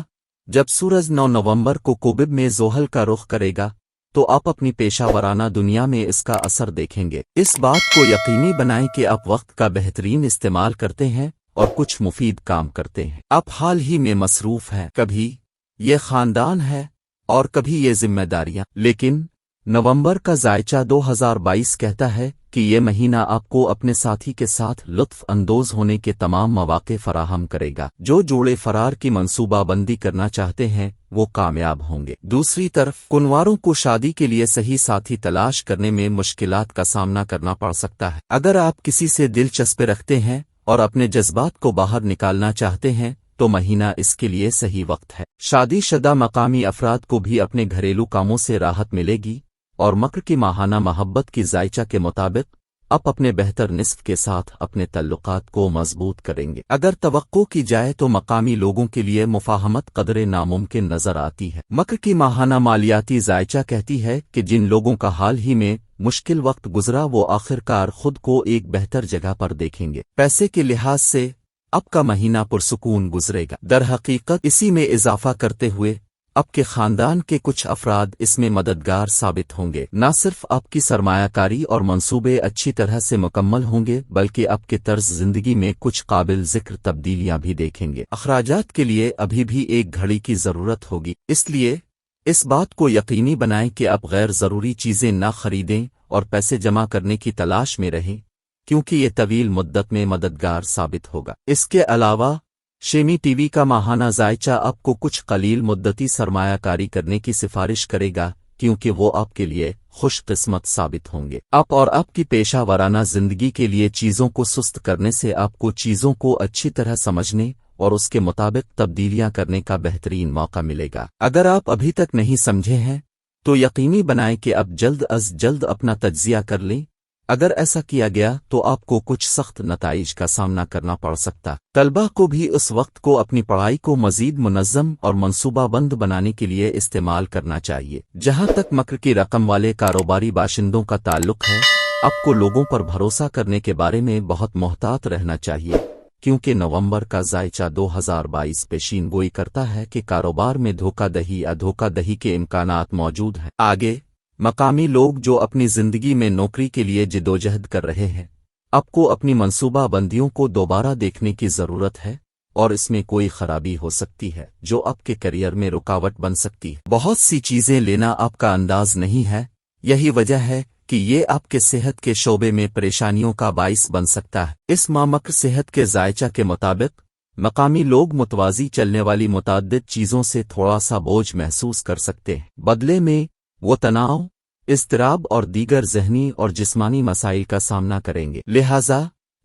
جب سورج 9 نومبر کو کوبب میں زحل کا رخ کرے گا تو آپ اپنی پیشہ ورانہ دنیا میں اس کا اثر دیکھیں گے۔ اس بات کو یقینی بنائیں کہ آپ وقت کا بہترین استعمال کرتے ہیں और कुछ मुफीद काम करते हैं। आप हाल ही में मसरूफ हैं, कभी ये खानदान है और कभी ये जिम्मेदारियां। लेकिन नवंबर का जायचा 2022 कहता है कि ये महीना आपको अपने साथी के साथ लुत्फ अंदोज होने के तमाम मौके फराहम करेगा। जो जोड़े फरार की मंसूबाबंदी करना चाहते हैं वो कामयाब होंगे। दूसरी तरफ कुंवारों को शादी के लिए सही साथी तलाश करने में मुश्किलात का सामना करना पड़ सकता है। अगर आप किसी से दिलचस्पी रखते हैं और अपने जज्बात को बाहर निकालना चाहते हैं तो महीना इसके लिए सही वक्त है। शादीशुदा मकामी अफराद को भी अपने घरेलू कामों से राहत मिलेगी और मकर की माहाना मोहब्बत की जायचा के मुताबिक आप अपने बेहतर निस्फ के साथ अपने तल्लुकात को मजबूत करेंगे। अगर तवक्को की जाए तो मकामी लोगों के लिए मुफाहमत कदरे नामुमकिन नजर आती है। मकर की माहाना मालियाती जायचा कहती है कि जिन लोगों का हाल ही में मुश्किल वक्त गुजरा वो आखिरकार खुद को एक बेहतर जगह पर देखेंगे। पैसे के लिहाज से आपका महीना पुरसुकून गुजरेगा। दर हकीकत इसी में इजाफा करते हुए आपके खानदान के कुछ अफराद इसमें मददगार साबित होंगे। न सिर्फ आपकी सरमायाकारी और मंसूबे अच्छी तरह से मुकम्मल होंगे बल्कि आपके तर्ज जिंदगी में कुछ काबिल जिक्र तब्दीलियां भी देखेंगे। अखराजात के लिए अभी भी एक घड़ी की जरूरत होगी, इसलिए इस बात को यकीनी बनाएं कि आप गैर जरूरी चीजें न खरीदें और पैसे जमा करने की तलाश में रहें, क्योंकि ये तवील मुद्दत में मददगार साबित होगा। इसके अलावा शेमी टीवी का माहाना जायचा आपको कुछ कलील मुद्दती सरमायाकारी करने की सिफारिश करेगा, क्योंकि वो आपके लिए खुशकिस्मत साबित होंगे। आप और आपकी पेशा वराना जिंदगी के लिए चीजों को सुस्त करने से आपको चीजों को अच्छी तरह समझने और उसके मुताबिक तब्दीलियां करने का बेहतरीन मौका मिलेगा। अगर आप अभी तक नहीं समझे हैं तो यकीनी बनाएं कि आप जल्द अज जल्द अपना तज्जिया कर लें। अगर ऐसा किया गया तो आपको कुछ सख्त नताइज का सामना करना पड़ सकता। तलबा को भी उस वक्त को अपनी पढ़ाई को मजीद मुनज़्ज़म और मंसूबाबंद बनाने के लिए इस्तेमाल करना चाहिए। जहां तक मकर की रकम वाले कारोबारी बाशिंदों का ताल्लुक है, आपको लोगों पर भरोसा करने के बारे में बहुत मोहतात रहना चाहिए, क्योंकि नवंबर का जायचा 2022 पेशीन गोई करता है कि कारोबार में धोखाधड़ी या धोखाधड़ी के इम्कानात मौजूद हैं। आगे मकामी लोग जो अपनी जिंदगी में नौकरी के लिए जिदोजहद कर रहे हैं, आपको अपनी मंसूबाबंदियों को दोबारा देखने की जरूरत है और इसमें कोई खराबी हो सकती है जो आपके करियर में रुकावट बन सकती है। बहुत सी चीजें लेना आपका अंदाज नहीं है, यही वजह है कि ये आपके सेहत के शोबे में परेशानियों का बाइस बन सकता है। इस माह मकर सेहत के जायचा के मुताबिक मकामी लोग मुतवाजी चलने वाली मुताद्दिद चीजों से थोड़ा सा बोझ महसूस कर सकते हैं। बदले में वो तनाव, इज़्तिराब और दीगर ज़हनी और जिस्मानी मसाइल का सामना करेंगे। लिहाजा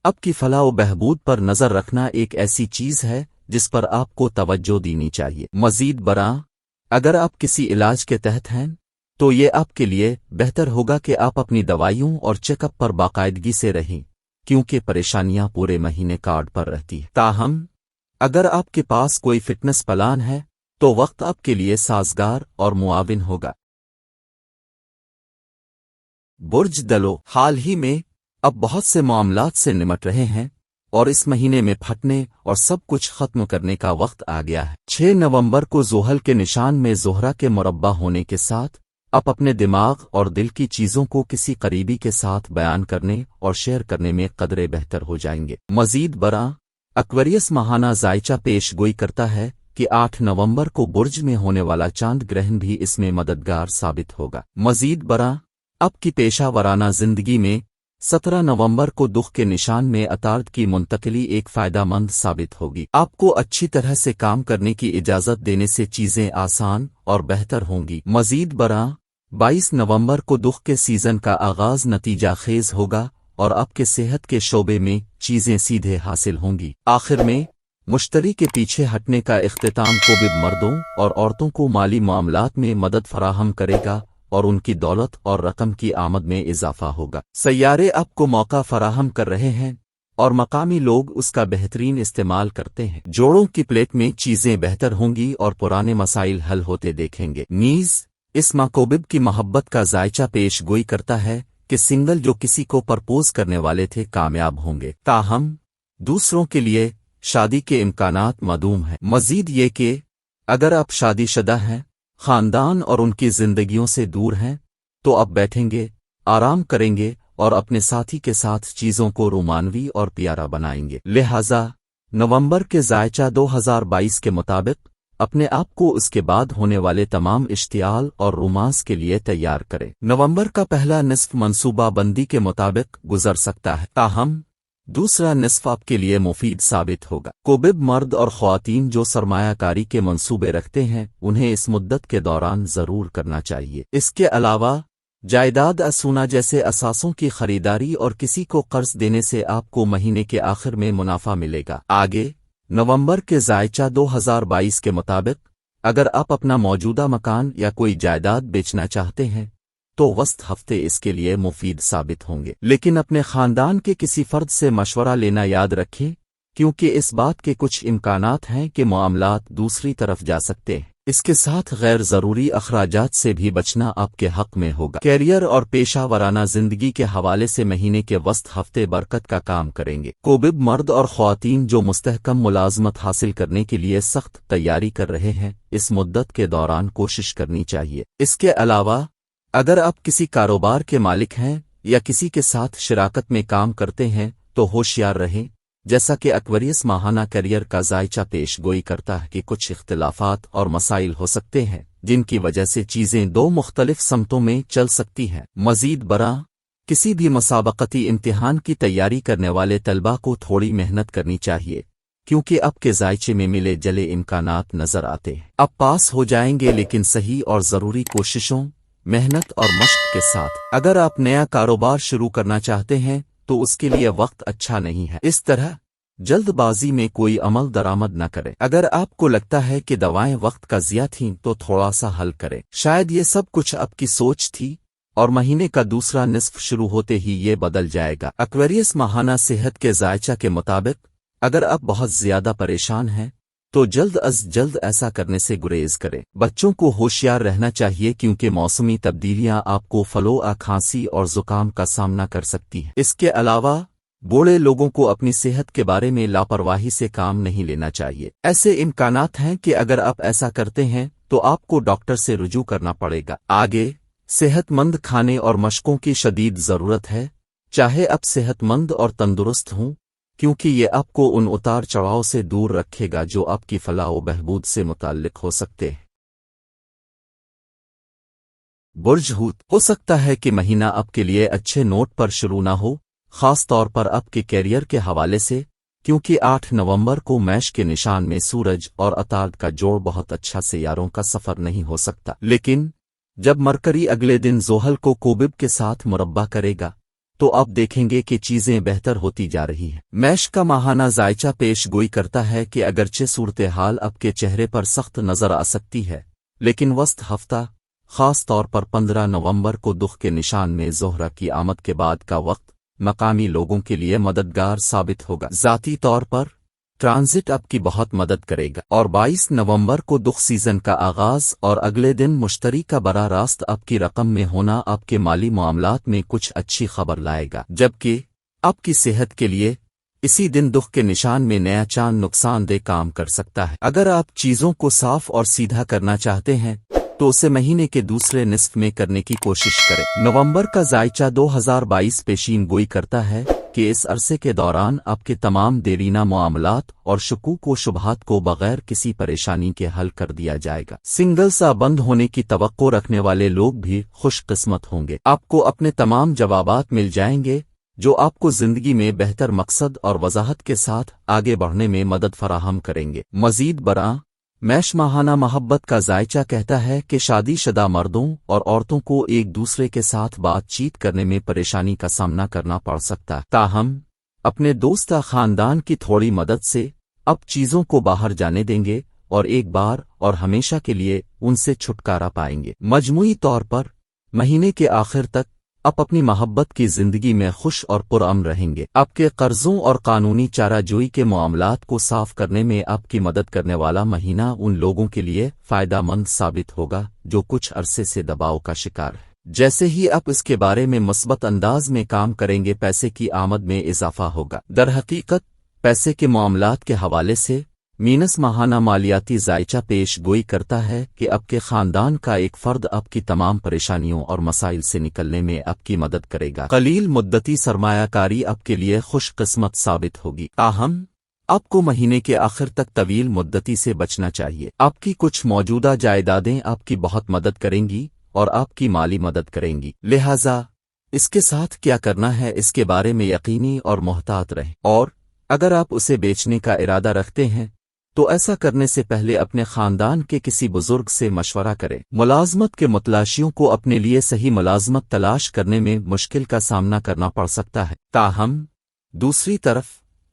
आपकी फलाह व बहबूद पर नज़र रखना एक ऐसी चीज़ है जिस पर आपको तवज्जो देनी चाहिए। मज़ीद बरां, अगर आप किसी इलाज के तहत हैं तो ये आपके लिए बेहतर होगा कि आप अपनी दवाइयों और चेकअप पर बाकायदगी से रहें, क्योंकि परेशानियां पूरे महीने कार्ड पर रहती हैं। ताहम अगर आपके पास कोई फिटनेस प्लान है तो वक्त आपके लिए साजगार और मुआविन होगा। बुर्ज दलो, हाल ही में अब बहुत से मामलात से निमट रहे हैं और इस महीने में फटने और सब कुछ खत्म करने का वक्त आ गया है। 6 नवंबर को ज़ोहल के निशान में ज़ोहरा के मुरब्बा होने के साथ आप अपने दिमाग और दिल की चीज़ों को किसी करीबी के साथ बयान करने और शेयर करने में कदरे बेहतर हो जाएंगे। मज़ीद बरां, एक्वेरियस माहाना जायचा पेश गोई करता है कि 8 नवंबर को बुर्ज में होने वाला चांद ग्रहण भी इसमें मददगार साबित होगा। मज़ीद बरां, आपकी पेशा वराना जिंदगी में 17 नवंबर को दुख के निशान में अतार्द की मुंतकिली एक फायदामंद साबित होगी। आपको अच्छी तरह से काम करने की इजाजत देने से चीजें आसान और बेहतर होंगी। मज़ीद बरां, 22 नवंबर को दुख के सीजन का आगाज नतीजा खेज होगा और आपके सेहत के शोबे में चीजें सीधे हासिल होंगी। आखिर में मुश्तरी के पीछे हटने का इख्तिताम कोबिब मर्दों और औरतों को माली मामलात में मदद फराहम करेगा और उनकी दौलत और रकम की आमद में इजाफा होगा। सैयारे आपको मौका फराहम कर रहे हैं और मकामी लोग उसका बेहतरीन इस्तेमाल करते हैं। जोड़ों की प्लेट में चीजें बेहतर होंगी और पुराने मसाइल हल होते देखेंगे। नीज इस माकोबिब की मोहब्बत का जायचा पेश गोई करता है कि सिंगल जो किसी को प्रपोज करने वाले थे कामयाब होंगे। ताहम दूसरों के लिए शादी के इम्कानात मदूम हैं। मजीद ये कि अगर आप शादीशुदा हैं, खानदान और उनकी जिंदगियों से दूर हैं, तो आप बैठेंगे, आराम करेंगे और अपने साथी के साथ चीजों को रोमानवी और प्यारा बनाएंगे। लिहाजा नवंबर के जायचा 2022 के मुताबिक अपने आप को उसके बाद होने वाले तमाम इश्तियाल और रोमांस के लिए तैयार करें। नवंबर का पहला निस्फ मंसूबा बंदी के मुताबिक गुजर सकता है, ताहम दूसरा निस्फ आपके लिए मुफीद साबित होगा। कोबिब मर्द और ख्वातीन जो सरमायाकारी के मंसूबे रखते हैं उन्हें इस मुद्दत के दौरान जरूर करना चाहिए। इसके अलावा जायदाद असूना जैसे असासों की खरीदारी और किसी को कर्ज देने से आपको महीने के आखिर में मुनाफा मिलेगा। आगे नवंबर के जायचा 2022 के मुताबिक अगर आप अपना मौजूदा मकान या कोई जायदाद बेचना चाहते हैं तो वस्त हफ्ते इसके लिए मुफीद साबित होंगे, लेकिन अपने खानदान के किसी फर्द से मशवरा लेना याद रखें, क्योंकि इस बात के कुछ इम्कानात हैं कि मामलात दूसरी तरफ जा सकते हैं। इसके साथ गैर ज़रूरी अखराजात से भी बचना आपके हक में होगा। कैरियर और पेशा वराना जिंदगी के हवाले से महीने के वस्त हफ्ते बरकत का काम करेंगे। कोबिब मर्द और ख्वातीन जो मुस्तहकम मुलाजमत हासिल करने के लिए सख्त तैयारी कर रहे हैं, इस मुद्दत के दौरान कोशिश करनी चाहिए। इसके अलावा अगर आप किसी कारोबार के मालिक हैं या किसी के साथ शिराकत में काम करते हैं तो होशियार रहें, जैसा कि एक्वेरियस माहाना करियर का जायचा पेश गोई करता है कि कुछ इख्तिलाफात और मसाइल हो सकते हैं जिनकी वजह से चीजें दो मुख्तलिफ समतों में चल सकती हैं। मजीद बरा किसी भी मुसाबकती इम्तिहान की तैयारी करने वाले तलबा को थोड़ी मेहनत करनी चाहिए, क्योंकि अब के जायचे में मिले जले इम्कानात नजर आते हैं। अब पास हो जाएंगे, लेकिन सही और ज़रूरी कोशिशों, मेहनत और मश्क के साथ। अगर आप नया कारोबार शुरू करना चाहते हैं तो उसके लिए वक्त अच्छा नहीं है। इस तरह जल्दबाजी में कोई अमल दरामद न करें। अगर आपको लगता है कि दवाएं वक्त का ज़िया थीं तो थोड़ा सा हल करें। शायद ये सब कुछ आपकी सोच थी और महीने का दूसरा निस्फ शुरू होते ही ये बदल जाएगा। एक्वेरियस माहाना सेहत के जायचा के मुताबिक अगर आप बहुत ज्यादा परेशान हैं तो जल्द अज जल्द ऐसा करने से गुरेज करें। बच्चों को होशियार रहना चाहिए, क्योंकि मौसमी तब्दीलियां आपको फलो खांसी और जुकाम का सामना कर सकती हैं। इसके अलावा बूढ़े लोगों को अपनी सेहत के बारे में लापरवाही से काम नहीं लेना चाहिए। ऐसे इम्कानात हैं कि अगर आप ऐसा करते हैं तो आपको डॉक्टर से रुजू करना पड़ेगा। आगे सेहतमंद खाने और मशकों की शदीद ज़रूरत है, चाहे आप सेहतमंद और तंदुरुस्त हों, क्योंकि ये आपको उन उतार चढ़ाव से दूर रखेगा जो आपकी फलाह व बहबूद से मुताल्लिक हो सकते हैं। बुर्ज हूत हो सकता है कि महीना आपके लिए अच्छे नोट पर शुरू ना हो, खास तौर पर आपके कैरियर के हवाले से, क्योंकि 8 नवंबर को मैश के निशान में सूरज और अताद का जोड़ बहुत अच्छा सियारों का सफर नहीं हो सकता। लेकिन जब मरकरी अगले दिन जोहल को कोबिब के साथ मुरब्बा करेगा तो आप देखेंगे कि चीजें बेहतर होती जा रही हैं। मैश का माहाना जायचा पेश गोई करता है कि अगरचे सूरत हाल आपके चेहरे पर सख्त नजर आ सकती है, लेकिन वस्त हफ्ता, खास तौर पर 15 नवंबर को दुख के निशान में जोहरा की आमद के बाद का वक्त मकामी लोगों के लिए मददगार साबित होगा। ज़ाती तौर पर ट्रांजिट आपकी बहुत मदद करेगा। और 22 नवंबर को दुख सीजन का आगाज और अगले दिन मुश्तरी का बरा रास्त आपकी रकम में होना आपके माली मामलात में कुछ अच्छी खबर लाएगा, जबकि आपकी सेहत के लिए इसी दिन दुख के निशान में नया चांद नुकसानदेह काम कर सकता है। अगर आप चीजों को साफ और सीधा करना चाहते हैं तो उसे महीने के दूसरे निस्फ में करने की कोशिश करें। नवंबर का जायचा 2022 पेशीन गोई करता है कि इस अरसे के दौरान आपके तमाम देरीना मामलात और शकूक व शुबहात को बगैर किसी परेशानी के हल कर दिया जाएगा। सिंगल सा बंद होने की तवक्को रखने वाले लोग भी खुशकिस्मत होंगे। आपको अपने तमाम जवाबात मिल जाएंगे जो आपको जिंदगी में बेहतर मकसद और वजाहत के साथ आगे बढ़ने में मदद फराहम करेंगे। मजीद बरा मैश माहाना मोहब्बत का जायचा कहता है कि शादीशुदा मर्दों और औरतों को एक दूसरे के साथ बातचीत करने में परेशानी का सामना करना पड़ सकता है, ताहम अपने दोस्त खानदान की थोड़ी मदद से अब चीजों को बाहर जाने देंगे और एक बार और हमेशा के लिए उनसे छुटकारा पाएंगे। मजमूई तौर पर महीने के आखिर तक आप अपनी मोहब्बत की जिंदगी में खुश और पुरअमन रहेंगे। आपके कर्जों और कानूनी चाराजोई के मामलात को साफ करने में आपकी मदद करने वाला महीना उन लोगों के लिए फायदामंद साबित होगा जो कुछ अरसे से दबाव का शिकार है। जैसे ही आप इसके बारे में मुस्बत अंदाज में काम करेंगे, पैसे की आमद में इजाफा होगा। दरहकीकत पैसे के मामलात के हवाले से मीनस माहाना मालियाती जायचा पेश गोई करता है कि आपके खानदान का एक फर्द आपकी तमाम परेशानियों और मसाइल से निकलने में आपकी मदद करेगा। कलील मुद्दती सरमायाकारी आपके लिए खुशकिस्मत साबित होगी। ताहम आपको महीने के आखिर तक तवील मुद्दती से बचना चाहिए। आपकी कुछ मौजूदा जायदादें आपकी बहुत मदद करेंगी और आपकी माली मदद करेंगी, लिहाजा इसके साथ क्या करना है इसके बारे में यकीनी और मोहतात रहें। और अगर आप उसे बेचने का इरादा रखते हैं तो ऐसा करने से पहले अपने खानदान के किसी बुजुर्ग से मशवरा करें। मुलाजमत के मुतलाशियों को अपने लिए सही मुलाजमत तलाश करने में मुश्किल का सामना करना पड़ सकता है। ताहम दूसरी तरफ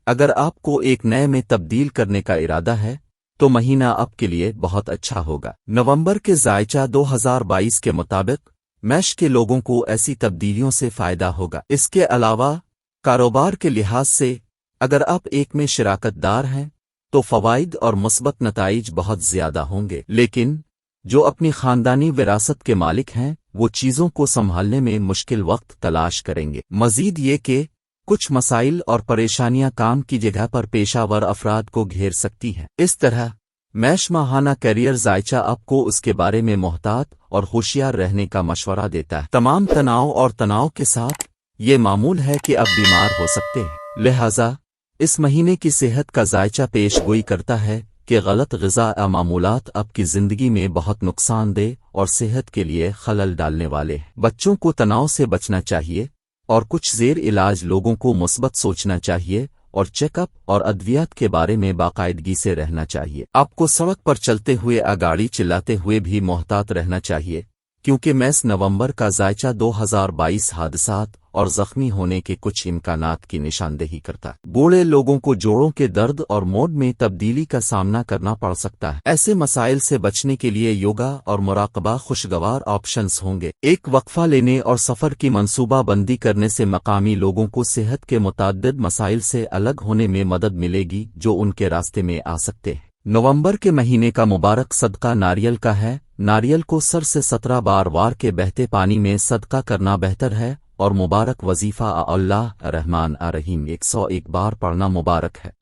अगर आपको एक नए में तब्दील करने का इरादा है तो महीना आपके लिए बहुत अच्छा होगा। नवंबर के जायचा 2022 के मुताबिक मेष के लोगों को ऐसी तब्दीलियों से फायदा होगा। इसके अलावा कारोबार के लिहाज से अगर आप एक में शिराकतदार हैं तो फवाइद और मुस्बत नताइज बहुत ज्यादा होंगे, लेकिन जो अपनी खानदानी विरासत के मालिक हैं वो चीजों को संभालने में मुश्किल वक्त तलाश करेंगे। मजीद ये कि कुछ मसाइल और परेशानियां काम की जगह पर पेशावर अफराद को घेर सकती हैं। इस तरह मेष माहाना करियर जायचा आपको उसके बारे में मोहतात और होशियार रहने का मशवरा देता है। तमाम तनाव और तनाव के साथ ये मामूल है कि आप बीमार हो सकते हैं, लिहाजा इस महीने की सेहत का जायचा पेश गोई करता है कि गलत ग़िज़ा मामूलात आपकी ज़िंदगी में बहुत नुकसानदेह और सेहत के लिए खलल डालने वाले हैं। बच्चों को तनाव से बचना चाहिए और कुछ ज़ेर इलाज लोगों को मुस्बत सोचना चाहिए और चेकअप और अद्वियात के बारे में बाकायदगी से रहना चाहिए। आपको सड़क पर चलते हुए गाड़ी चिल्लाते हुए भी मोहतात रहना चाहिए, क्योंकि मेष नवंबर का जायचा 2022 हादसात और जख्मी होने के कुछ इम्कानात की निशानदेही करता है। बूढ़े लोगों को जोड़ों के दर्द और मोड में तब्दीली का सामना करना पड़ सकता है। ऐसे मसाइल से बचने के लिए योगा और मुराकबा खुशगवार ऑप्शंस होंगे। एक वक्फा लेने और सफर की मंसूबा बंदी करने से मकामी लोगों को सेहत के मुताद्दिद मसाइल से अलग होने में मदद मिलेगी जो उनके रास्ते में आ सकते हैं। नवंबर के महीने का मुबारक सदका नारियल का है। नारियल को सर से 17 बार वार के बहते पानी में सदका करना बेहतर है और मुबारक वजीफा अल्लाह रहमान रहीम 101 बार पढ़ना मुबारक है।